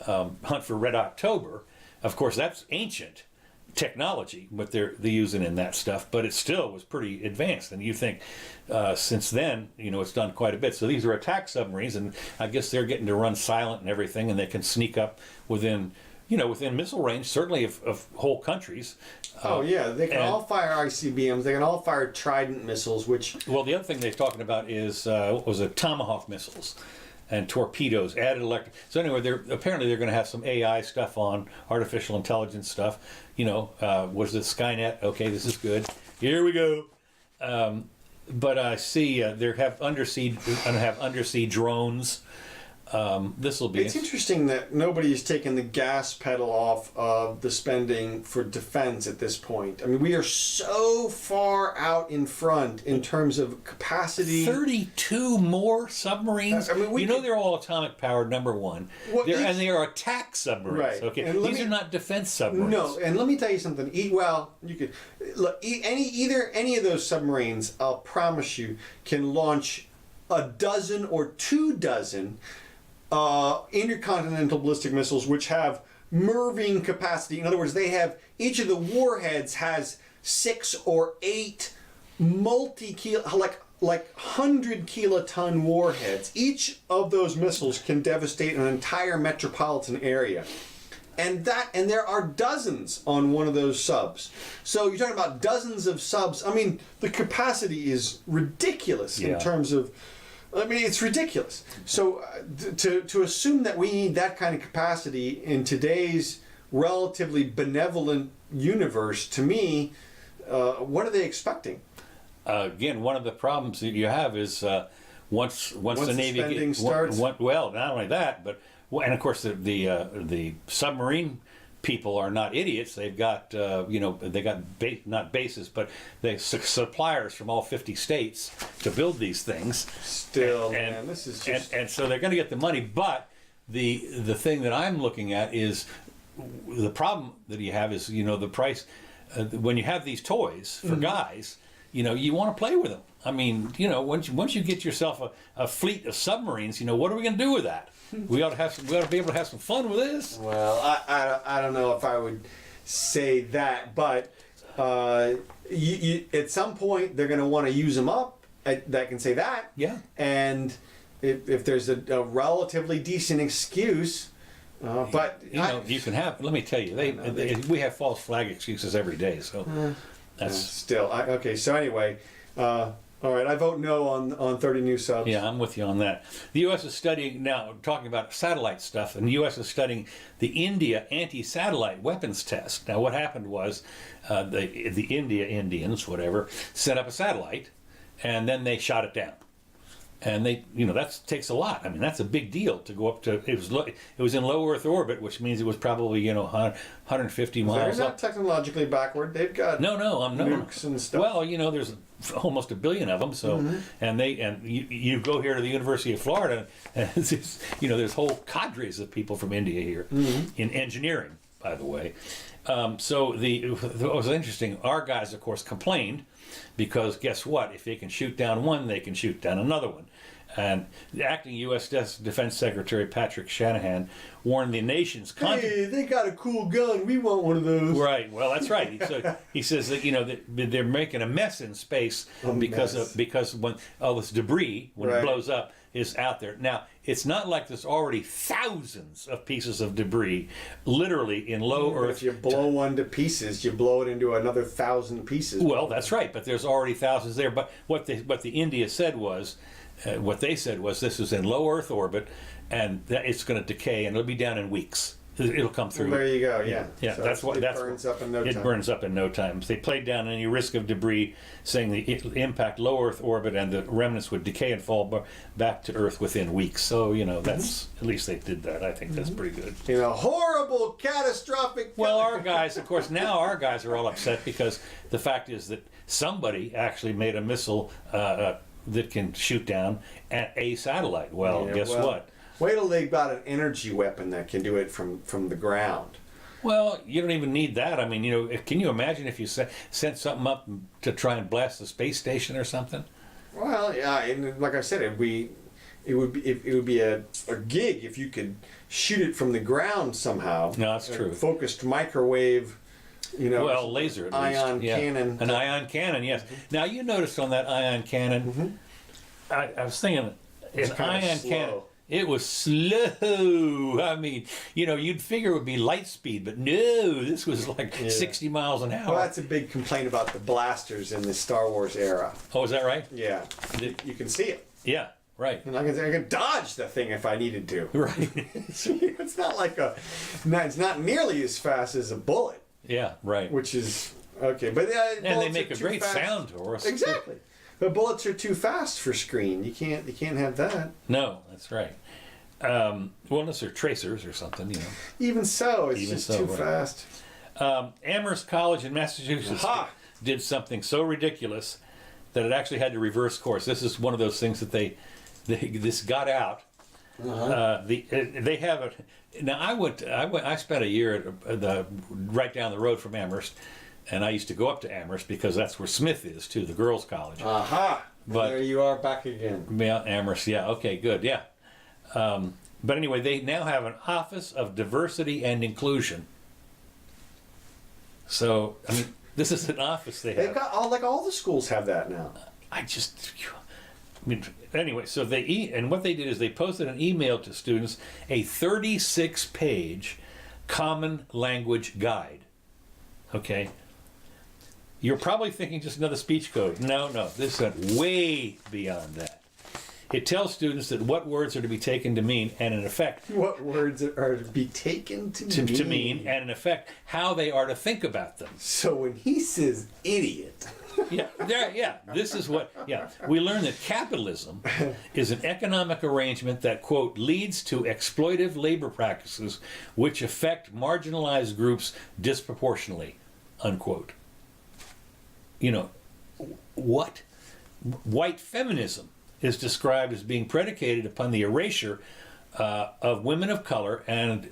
Hunt for Red October, of course that's ancient technology, what they're using in that stuff, but it still was pretty advanced. And you think since then, it's done quite a bit. So these are attack submarines, and I guess they're getting to run silent and everything, and they can sneak up within missile range, certainly of whole countries. They can all fire ICBMs. They can all fire Trident missiles, which... Well, the other thing they're talking about is, Tomahawk missiles and torpedoes, added electric. So anyway, they're going to have some AI stuff on, artificial intelligence stuff. Was it Skynet? Okay, this is good. Here we go. But I see they have undersea drones. This will be. It's interesting that nobody's taken the gas pedal off of the spending for defense at this point. I mean, we are so far out in front in terms of capacity. 32 more submarines. I mean, they're all atomic powered. Number one, Well, and they are attack submarines. Right. Okay, And these are not defense submarines. No, and let me tell you something. You could look any of those submarines. I'll promise you can launch a dozen or 24 intercontinental ballistic missiles, which have MIRVing capacity. In other words, they have each of the warheads has 6 or 8 multi-kilo, like 100-kiloton warheads. Each of those missiles can devastate an entire metropolitan area. And there are dozens on one of those subs. So you're talking about dozens of subs. I mean, the capacity is ridiculous in terms of. I mean, it's ridiculous. So to assume that we need that kind of capacity in today's relatively benevolent universe, to me, what are they expecting? Again, one of the problems that you have is once the Navy starts. Well, not only that, but and of course the submarine people are not idiots. They've got not bases, but they suppliers from all 50 states to build these things. Still, man, this is just and so they're going to get the money. But the thing that I'm looking at is the problem that you have is the price. When you have these toys for guys, you want to play with them. I mean, once you get yourself a fleet of submarines, what are we going to do with that? We ought to be able to have some fun with this. Well, I don't know if I would say that, but at some point they're going to want to use them up. That can say that. Yeah. And if there's a relatively decent excuse, but you can have. Let me tell you, we have false flag excuses every day. So that's still okay. So anyway. All right, I vote no on 30 new subs. Yeah, I'm with you on that. The U.S. is studying, now talking about satellite stuff, and the U.S. is studying the India anti-satellite weapons test. Now what happened was the Indians, whatever, set up a satellite, and then they shot it down. And that takes a lot. I mean, that's a big deal to go up to. It was in low Earth orbit, which means it was probably 150 miles. They're not technologically backward. They've got nukes and stuff. Well, there's almost 1 billion of them. So, and you go here to the University of Florida, and there's whole cadres of people from India here in engineering, by the way. So what was interesting. Our guys, of course, complained. Because guess what? If they can shoot down one, they can shoot down another one. And the acting U.S. Defense Secretary Patrick Shanahan warned the nation's... Hey, they got a cool gun. We want one of those. Right. Well, that's right. He says that that they're making a mess in space because when all this debris, when it blows up, is out there. Now, it's not like there's already thousands of pieces of debris, literally in low Earth. If you blow one to pieces, you blow it into another 1,000 pieces. Well, that's right, but there's already thousands there. But what the India said was, this is in low Earth orbit, and that it's going to decay, and it'll be down in weeks. It'll come through. Well, there you go. Yeah. So it burns up in no time. It burns up in no time. They played down any risk of debris, saying the impact low Earth orbit and the remnants would decay and fall back to Earth within weeks. So that's at least they did that. I think that's pretty good. Horrible, catastrophic. Well, our guys, of course, now our guys are all upset because the fact is that somebody actually made a missile that can shoot down at a satellite. Well, guess what? Wait till they got an energy weapon that can do it from the ground. Well, you don't even need that. I mean, can you imagine if you sent something up to try and blast the space station or something? Well, yeah, and like I said, it would be a gig if you could shoot it from the ground somehow. No, that's true. Focused microwave. Well, laser at ion least. cannon. An ion cannon, yes. Now you noticed on that ion cannon, I was thinking, an ion cannon. It was slow. I mean, you'd figure it would be light speed, but no, this was like 60 miles an hour. Well, that's a big complaint about the blasters in the Star Wars era. Oh, is that right? Yeah. You can see it. Yeah, right. And I can dodge the thing if I needed to. Right. It's not like it's not nearly as fast as a bullet. Yeah, right. Which is, okay. But and they make a great sound to us. Exactly. But bullets are too fast for screen. You can't have that. No, that's right. Well, unless they're tracers or something, you know. Even so, it's Even just so, too right. fast. Amherst College in Massachusetts Aha! did something so ridiculous that it actually had to reverse course. This is one of those things that this got out. They have it now. I spent a year at right down the road from Amherst, and I used to go up to Amherst because that's where Smith is too, the girls' college. Aha! But- There you are back again. Yeah, Amherst. Yeah. Okay. Good. Yeah. But anyway, they now have an Office of Diversity and Inclusion. So I mean, this is an office they have. They've got all the schools have that now. I mean, anyway, so and what they did is they posted an email to students, a 36-page common language guide. Okay? You're probably thinking just another speech code. No, this went way beyond that. It tells students that what words are to be taken to mean, and in effect, What words are to be taken to mean, and in effect, how they are to think about them. So when he says idiot, This is what, we learn that capitalism is an economic arrangement that, quote, leads to exploitive labor practices which affect marginalized groups disproportionately, unquote. You know, what? White feminism is described as being predicated upon the erasure of women of color and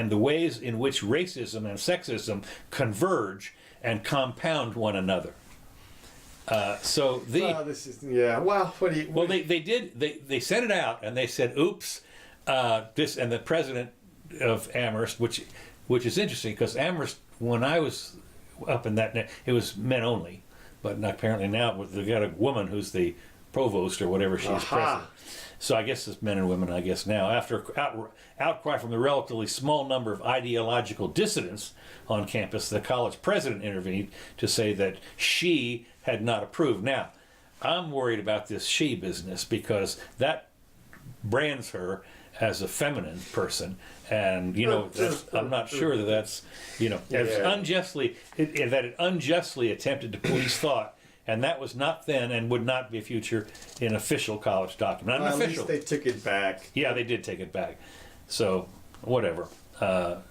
the ways in which racism and sexism converge and compound one another. this is Well, what do you? Well, they sent it out and they said, "Oops, this," and the president of Amherst, which is interesting because Amherst, when I was up in that, it was men only, but apparently now they've got a woman who's the provost or whatever she is president. So I guess it's men and women. I guess now after outcry from the relatively small number of ideological dissidents on campus, the college president intervened to say that she had not approved. Now, I'm worried about this she business because that brands her as a feminine person, and I'm not sure that that's as unjustly that it unjustly attempted to police thought. And that was not then and would not be a future in official college document. At least they took it back. Yeah, they did take it back. So, whatever. But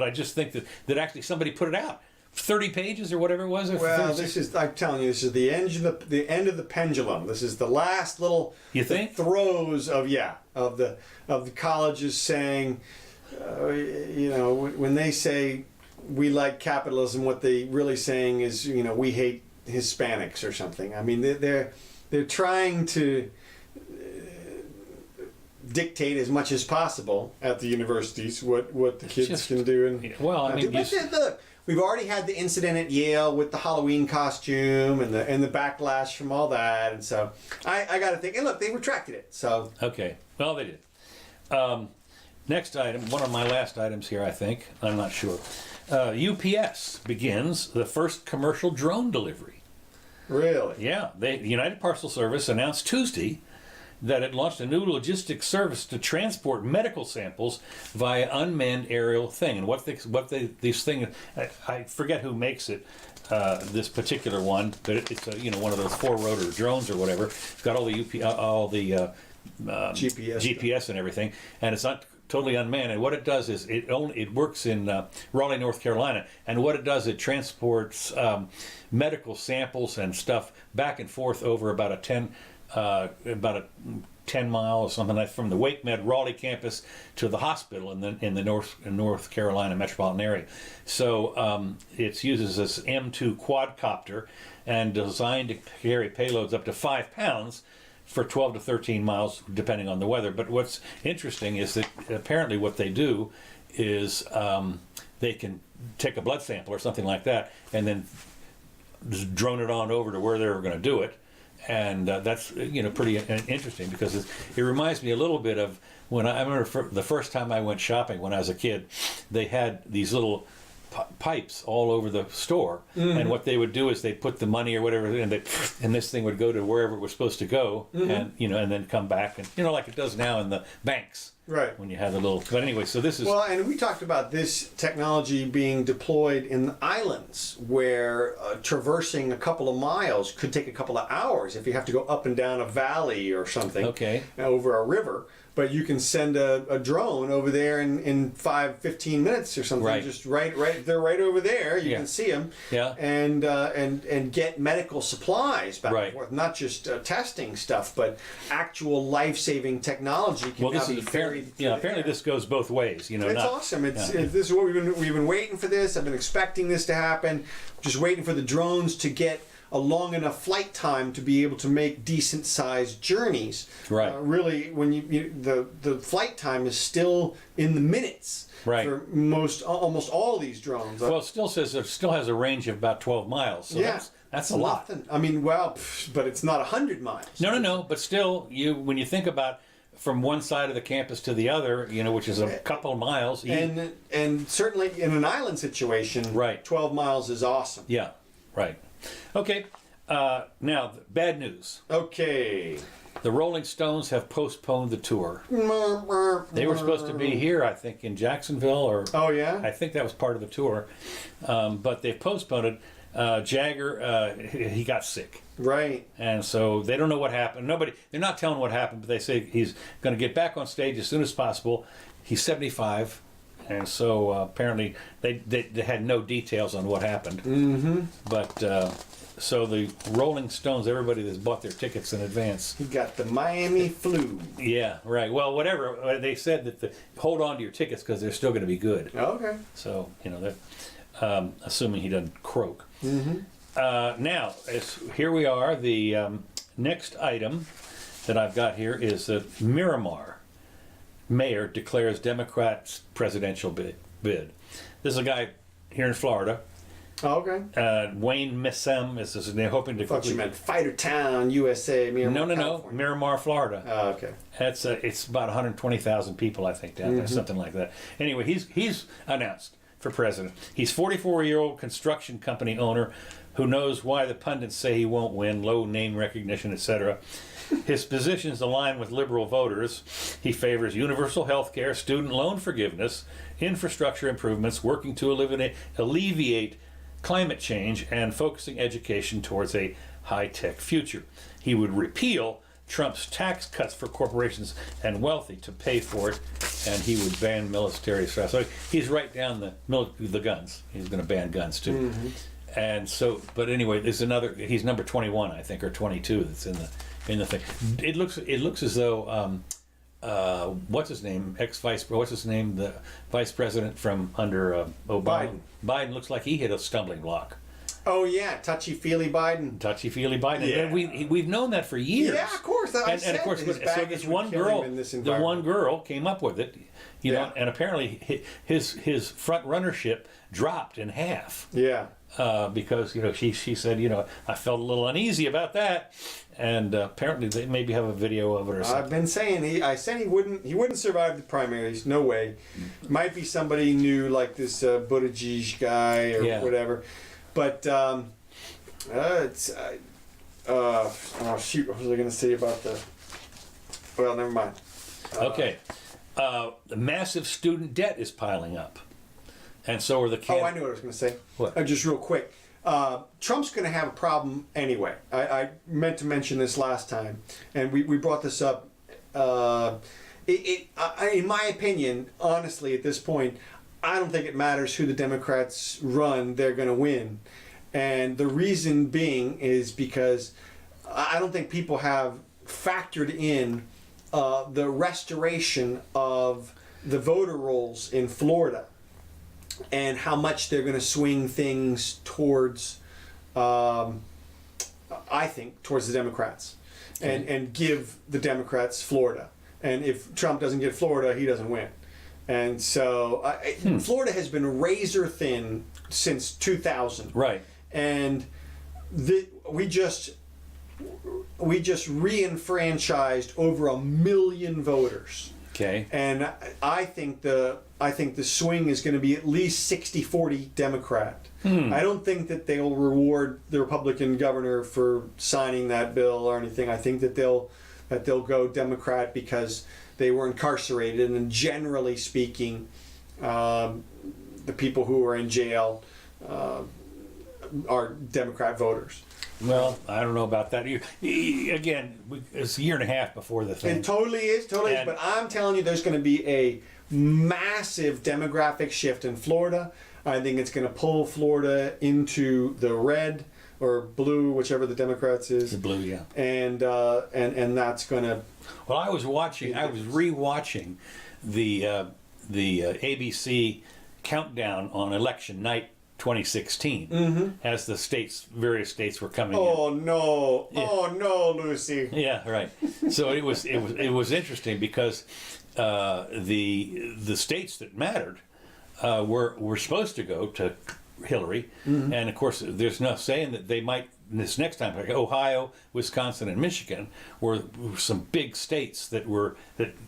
I just think that actually somebody put it out. 30 pages or whatever it was. Well, I'm telling you, this is the end of the pendulum. This is the last little throes of the colleges saying, when they say we like capitalism, what they really saying is, we hate Hispanics or something. I mean, they're trying to dictate as much as possible at the universities what the kids can do. And look, we've already had the incident at Yale with the Halloween costume and the backlash from all that, and so I got to think. And look, they retracted it. So okay, well they did. Next item, one of my last items here, I think. I'm not sure. UPS begins the first commercial drone delivery. Really? Yeah. The United Parcel Service announced Tuesday that it launched a new logistics service to transport medical samples via unmanned aerial thing. And these things, I forget who makes it, this particular one, but it's one of those 4-rotor drones or whatever. It's got all the GPS and everything, and it's not totally unmanned. And what it does is it works in Raleigh, North Carolina, and what it does, it transports medical samples and stuff back and forth over about a 10 mile or something like from the Wake Med Raleigh campus to the hospital in the North Carolina metropolitan area. So it uses this M2 quadcopter and designed to carry payloads up to 5 pounds for 12 to 13 miles, depending on the weather. But what's interesting is that apparently what they do is they can take a blood sample or something like that and then just drone it on over to where they were going to do it. And that's pretty interesting because it reminds me a little bit of when I remember the first time I went shopping when I was a kid. They had these little pipes all over the store, and what they would do is they put the money or whatever, and this thing would go to wherever it was supposed to go, and and then come back, and like it does now in the banks. Right. When you have the little. But anyway, so this is. Well, and we talked about this technology being deployed in islands where traversing a couple of miles could take a couple of hours if you have to go up and down a valley or something. Okay. Over a river. But you can send a drone over there in 15 minutes or something. Right. Just right, they're right over there. You Yeah. can see them. Yeah. And get medical supplies back Right. and forth. Not just testing stuff, but actual life-saving technology can Well, now this be is ferried. apparently this goes both ways. You know, It's not, awesome. This is what we've been waiting for. This I've been expecting this to happen. Just waiting for the drones to get a long enough flight time to be able to make decent sized journeys. Right. Really, when the flight time is still in the minutes. Right. For almost all these drones. Well, it still says it still has a range of about 12 miles. So Yeah. that's a lot. Nothing. I mean, well, but it's not 100 miles. No. But still, when you think about from one side of the campus to the other, which is a couple of miles. And certainly in an island situation, Right. 12 miles is awesome. Yeah. Right. Okay. Now, bad news. Okay. The Rolling Stones have postponed the tour. They were supposed to be here, I think, in Jacksonville, or Oh yeah. I think that was part of the tour, but they've postponed it. Jagger, he got sick, Right. and so they don't know what happened. They're not telling what happened, but they say he's going to get back on stage as soon as possible. He's 75, and so apparently they had no details on what happened. Mm-hmm. But so the Rolling Stones, everybody that's bought their tickets in advance. He got the Miami flu. Yeah, right. Well, whatever. They said that hold on to your tickets because they're still going to be good. Okay. So, they're assuming he doesn't croak. Mm-hmm. Now, here we are. The next item that I've got here is that Miramar Mayor declares Democrats presidential bid. This is a guy here in Florida. Oh, okay. Wayne Missem is his name, hoping to. I thought you meant Fighter Town, USA, Miramar, No. California. Miramar, Florida. Oh, okay. That's it's about 120,000 people, I think, down there, something like that. Anyway, he's announced for president. He's 44-year-old construction company owner who knows why the pundits say he won't win, low name recognition, etc. His positions align with liberal voters. He favors universal health care, student loan forgiveness, infrastructure improvements, working to alleviate climate change, and focusing education towards a high-tech future. He would repeal Trump's tax cuts for corporations and wealthy to pay for it, and he would ban military stress. So he's right down the guns. He's going to ban guns too. Mm-hmm. And so, but anyway, there's another. He's number 21, I think, or 22. That's in the thing. It looks as though what's his name? What's his name? The vice president from under Obama. Biden looks like he hit a stumbling block. Oh yeah, touchy-feely Biden. Touchy-feely Biden. Yeah. And we've known that for years. Yeah, of course. And of course, so this one girl, the one girl came up with it, know, and apparently his front runnership dropped in half. Yeah. Because she said I felt a little uneasy about that, and apparently they maybe have a video of it or something. I've been saying I said he wouldn't survive the primaries. No way. Might be somebody new like this Buttigieg guy or whatever, but it's oh shoot, what was I going to say about the? Well, never mind. Okay, the massive student debt is piling up. And so are the I knew what I was going to say. What? Just real quick. Trump's going to have a problem anyway. I meant to mention this last time, and we brought this up. In my opinion, honestly, at this point, I don't think it matters who the Democrats run, they're going to win. And the reason being is because I don't think people have factored in the restoration of the voter rolls in Florida, and how much they're going to swing things towards, I think, towards the Democrats, and give the Democrats Florida. And if Trump doesn't get Florida, he doesn't win. And so Florida has been razor thin since 2000. Right. And we just re-enfranchised over 1 million voters. Okay. And I think the swing is going to be at least 60-40 Democrat. I don't think that they'll reward the Republican governor for signing that bill or anything. I think that they'll go Democrat because they were incarcerated, and generally speaking, the people who are in jail are Democrat voters. Well, I don't know about that. Again, it's a year and a half before the thing. It totally is. But I'm telling you, there's going to be a massive demographic shift in Florida. I think it's going to pull Florida into the red or blue, whichever the Democrats is. The blue, yeah. And that's going to. Well, I was rewatching the ABC countdown on election night 2016 as the various states were coming in. No! Yeah. Oh no, Lucy! Yeah, right. So it was interesting because the states that mattered were supposed to go to Hillary, and of course there's no saying that they might this next time. Like Ohio, Wisconsin, and Michigan were some big states that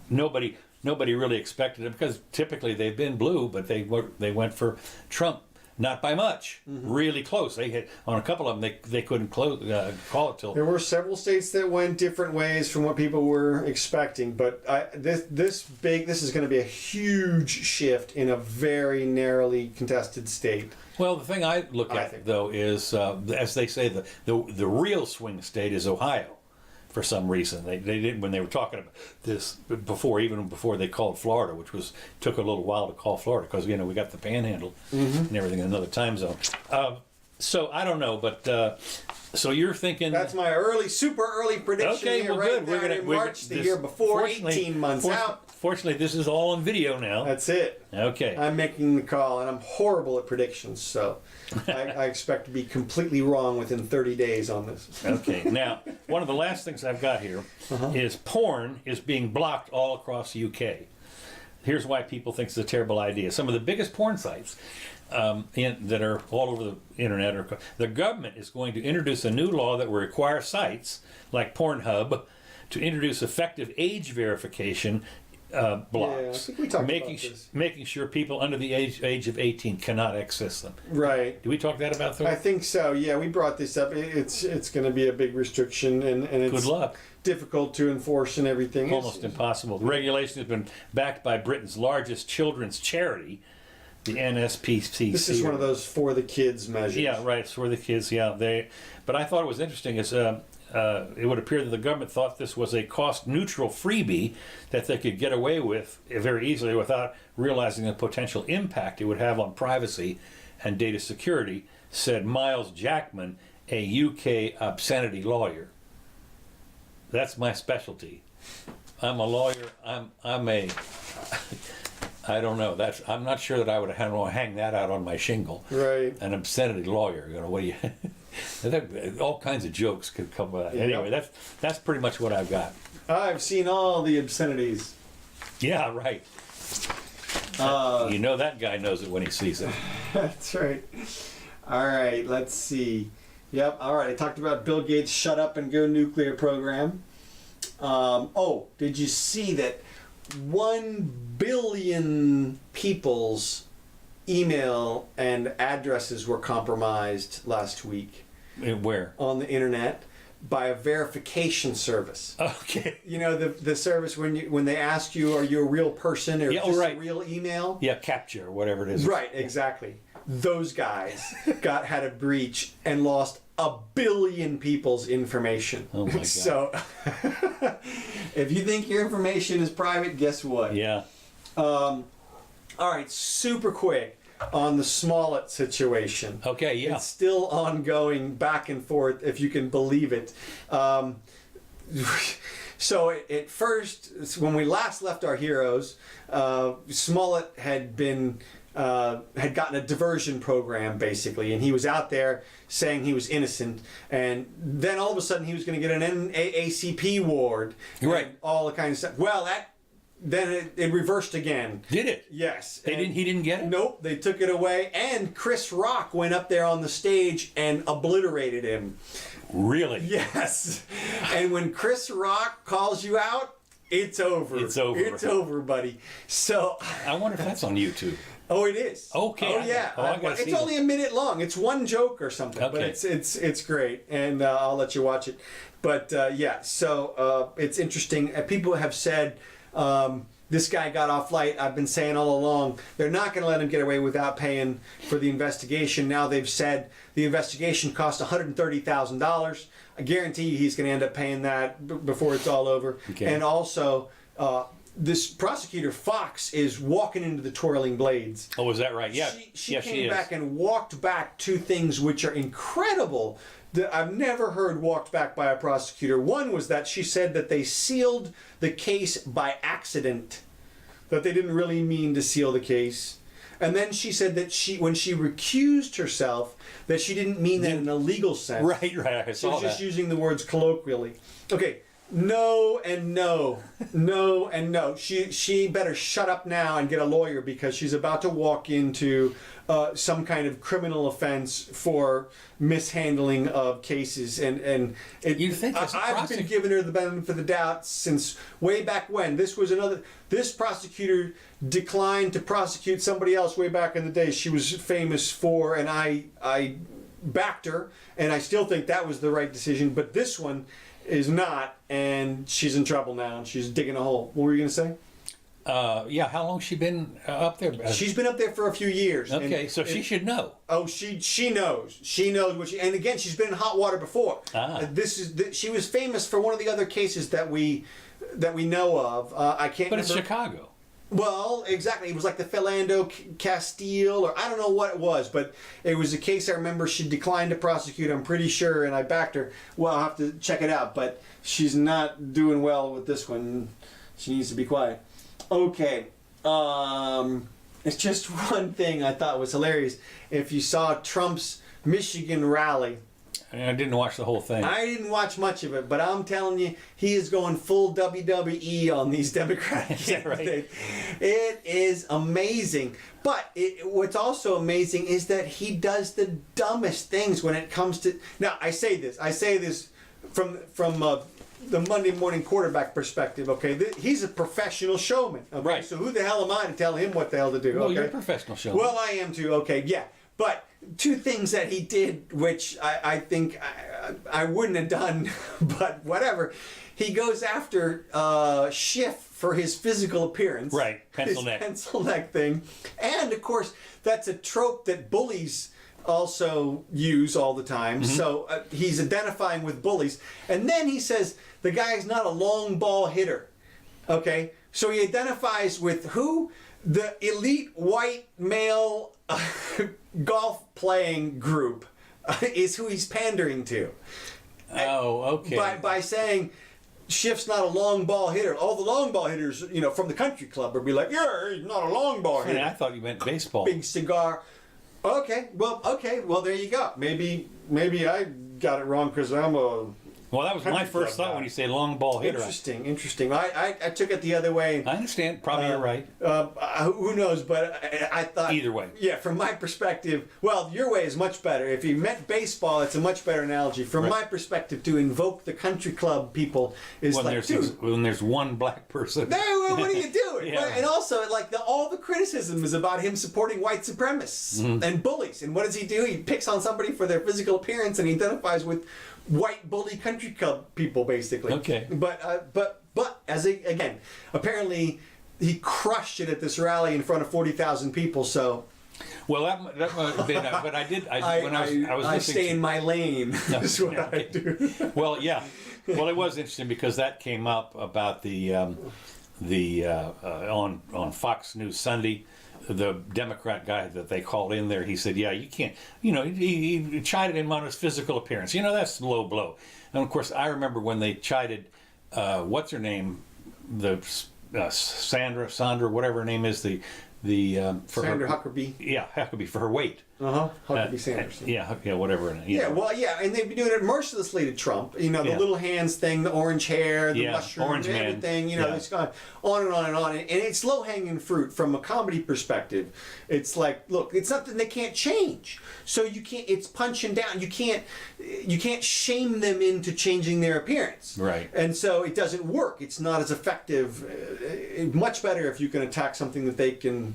nobody really expected them, because typically they've been blue, but they went for Trump. Not by much, really close. They had on a couple of them. They couldn't call it till. There were several states that went different ways from what people were expecting, but this is going to be a huge shift in a very narrowly contested state. Well, the thing I look at though is, as they say, the real swing state is Ohio. For some reason, they didn't when they were talking about this before, even before they called Florida, which took a little while to call Florida because we got the Panhandle and everything in another time zone. So I don't know, but so you're thinking that's my super early prediction. Okay, here, well, right good. We're in March, the year before, 18 months out. Fortunately, this is all on video now. That's it. Okay. I'm making the call, and I'm horrible at predictions, so I expect to be completely wrong within 30 days on this. Okay. Now, one of the last things I've got here is porn is being blocked all across the UK. Here's why people think it's a terrible idea. Some of the biggest porn sites that are all over the internet the government is going to introduce a new law that will require sites like Pornhub to introduce effective age verification blocks, yeah, I think we talked about this. Making sure people under the age of 18 cannot access them. Right. Did we talk that about? I think so. Yeah, we brought this up. It's going to be a big restriction, and it's good luck. Difficult to enforce and everything. Almost impossible. The regulation has been backed by Britain's largest children's charity, the NSPCC. This is one of those for the kids measures. Yeah, right. It's for the kids. Yeah, but I thought it was interesting is. It would appear that the government thought this was a cost-neutral freebie that they could get away with very easily without realizing the potential impact it would have on privacy and data security, said Miles Jackman, a UK obscenity lawyer. That's my specialty. I'm a lawyer. I don't know. I'm not sure that I would hang that out on my shingle. Right. An obscenity lawyer. What do you? All kinds of jokes could come with that. Anyway, that's pretty much what I've got. I've seen all the obscenities. Yeah, right. That guy knows it when he sees it. That's right. All right, let's see. Yep, all right. I talked about Bill Gates' shut up and go nuclear program. Did you see that 1 billion people's email and addresses were compromised last week? Where? On the internet by a verification service. Okay. The service when they ask you, are you a real person or just a real email? Yeah, CAPTCHA or whatever it is. Right, exactly. Those guys had a breach and lost 1 billion people's information. Oh my God. So if you think your information is private, guess what? Yeah. All right, super quick on the Smollett situation. Okay, yeah. It's still ongoing back and forth, if you can believe it. So at first, when we last left our heroes, Smollett had gotten a diversion program, basically, and he was out there saying he was innocent, and then all of a sudden he was going to get an ACP ward. Right. All the kind of stuff. Well, then it reversed again. Did it? Yes. He didn't get it? Nope, they took it away, and Chris Rock went up there on the stage and obliterated him. Really? Yes. And when Chris Rock calls you out, it's over. It's over. It's over, buddy. So I wonder if that's on YouTube. Oh, it is. Okay. Oh, yeah. It's only a minute long. It's one joke or something, but it's great, and I'll let you watch it. But so it's interesting. People have said This guy got off light. I've been saying all along, they're not going to let him get away without paying for the investigation. Now they've said the investigation cost $130,000. I guarantee you he's going to end up paying that before it's all over. Okay. And also, this prosecutor Fox is walking into the twirling blades. Oh, is that right? Yeah. She came back and walked back two things which are incredible that I've never heard walked back by a prosecutor. One was that she said that they sealed the case by accident, that they didn't really mean to seal the case. And then she said that when she recused herself, that she didn't mean that in a legal sense. Right. I She saw was just that. using the words colloquially. Okay. No and no. No and no. She better shut up now and get a lawyer, because she's about to walk into some kind of criminal offense for mishandling of cases. And You think as a I've been giving her the benefit of the doubt since way back when. This prosecutor declined to prosecute somebody else way back in the day she was famous for, and I backed her, and I still think that was the right decision. But this one is not, and she's in trouble now, and she's digging a hole. What were you going to say? Yeah, how long she been up there? She's been up there for a few years. Okay, so she should know. Oh, she knows. She knows what she. And again, she's been in hot water before. She was famous for one of the other cases that we know of. I can't. But remember. it's Chicago. Well, exactly. It was like the Philando Castile, or I don't know what it was, but it was a case I remember she declined to prosecute, I'm pretty sure, and I backed her. Well, I'll have to check it out, but she's not doing well with this one. She needs to be quiet. Okay. It's just one thing I thought was hilarious. If you saw Trump's Michigan rally, I didn't watch the whole thing. I didn't watch much of it, but I'm telling you, he is going full WWE on these Democratic candidates. Right? It is amazing. But what's also amazing is that he does the dumbest things when it comes to... Now, I say this from the Monday morning quarterback perspective, okay? He's a professional showman, okay? Right. So who the hell am I to tell him what the hell to do, Well, okay? you're a professional showman. Well, I am too, okay, yeah. But two things that he did, which I think I wouldn't have done, but whatever. He goes after Schiff for his physical appearance. Right, pencil neck. Pencil neck thing. And, of course, that's a trope that bullies also use all the time. Mm-hmm. So he's identifying with bullies. And then he says the guy's not a long ball hitter. Okay? So he identifies with who? The elite white male golf playing group is who he's pandering to. Oh, okay. By saying Schiff's not a long ball hitter. All the long ball hitters, from the country club would be like, yeah, he's not a long ball hitter. I thought you meant baseball. Big cigar. Okay, well, there you go. Maybe I got it wrong because I'm a... Well, that was my first thought when you say long ball hitter. Interesting. I took it the other way. I understand. Probably you're right. Who knows? But I thought... Either way. Yeah, from my perspective, well, your way is much better. If you meant baseball, it's a much better analogy. From my perspective, to invoke the country club people is when there's one black person. No, what are you doing? Yeah. And also, all the criticism is about him supporting white supremacists and bullies. And what does he do? He picks on somebody for their physical appearance and he identifies with white bully country club people, basically. Okay. But again, apparently he crushed it at this rally in front of 40,000 people. So. Well, that might have been, but I was I stay in my lane. Is what I do. Well, yeah. Well, it was interesting because that came up about on Fox News Sunday. The Democrat guy that they called in there, he said, yeah, you can't, he chided him on his physical appearance. That's low blow. And of course, I remember when they chided, what's her name? The Sandra, whatever her name is, for Sandra her, Huckabee. Yeah, Huckabee, for her weight. Huckabee Sanders. Whatever. And they've been doing it mercilessly to Trump. The little hands thing, the orange hair, the mushroom, orange everything. man. It's gone on and on and on. And it's low hanging fruit from a comedy perspective. It's like, look, it's something they can't change. So you can't. It's punching down. You can't shame them into changing their appearance. Right. And so it doesn't work. It's not as effective. Much better if you can attack something that they can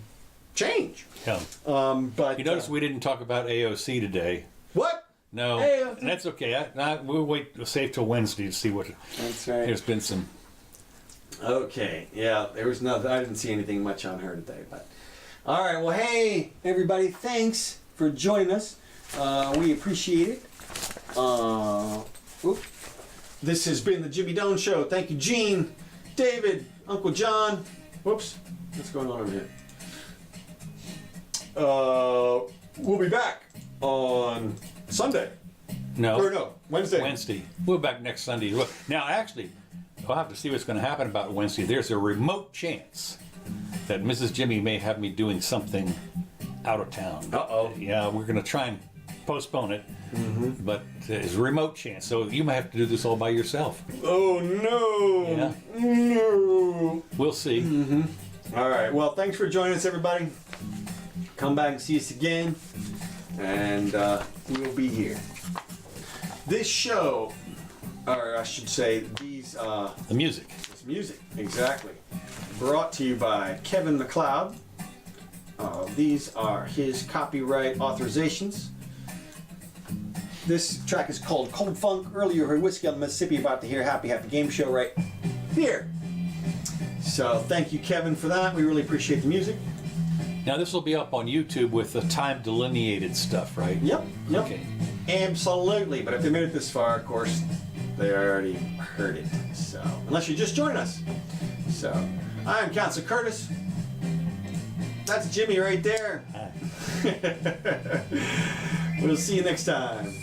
change. Yeah. But you notice we didn't talk about AOC today. What? No, AOC. that's okay. We'll save till Wednesday to see what. That's right. There's been some Okay, yeah, there was nothing. I didn't see anything much on her today, but all right. Well, hey everybody, thanks for joining us. We appreciate it. Whoop. This has been the Jimmy Doan Show. Thank you, Gene, David, Uncle John. Whoops, what's going on over here? We'll be back on Sunday. No, Wednesday. Wednesday. We'll be back next Sunday. Now, actually, I'll have to see what's going to happen about Wednesday. There's a remote chance that Mrs. Jimmy may have me doing something out of town. Uh-oh. Yeah, we're going to try and postpone it, but there's a remote chance. So you might have to do this all by yourself. Oh, no. Yeah. No. We'll see. All right. Well, thanks for joining us, everybody. Come back and see us again, and we'll be here. This show, or I should say, these The music. this music, exactly, brought to you by Kevin MacLeod. These are his copyright authorizations. This track is called Cold Funk. Earlier, you heard Whiskey on the Mississippi. About to hear Happy Happy Game Show right here. So thank you, Kevin, for that. We really appreciate the music. Now, this will be up on YouTube with the time delineated stuff, right? Yep. Okay. Absolutely. But if they made it this far, of course, they already heard it. So, unless you just joined us. So, I'm Councilor Curtis. That's Jimmy right there. Hi. We'll see you next time.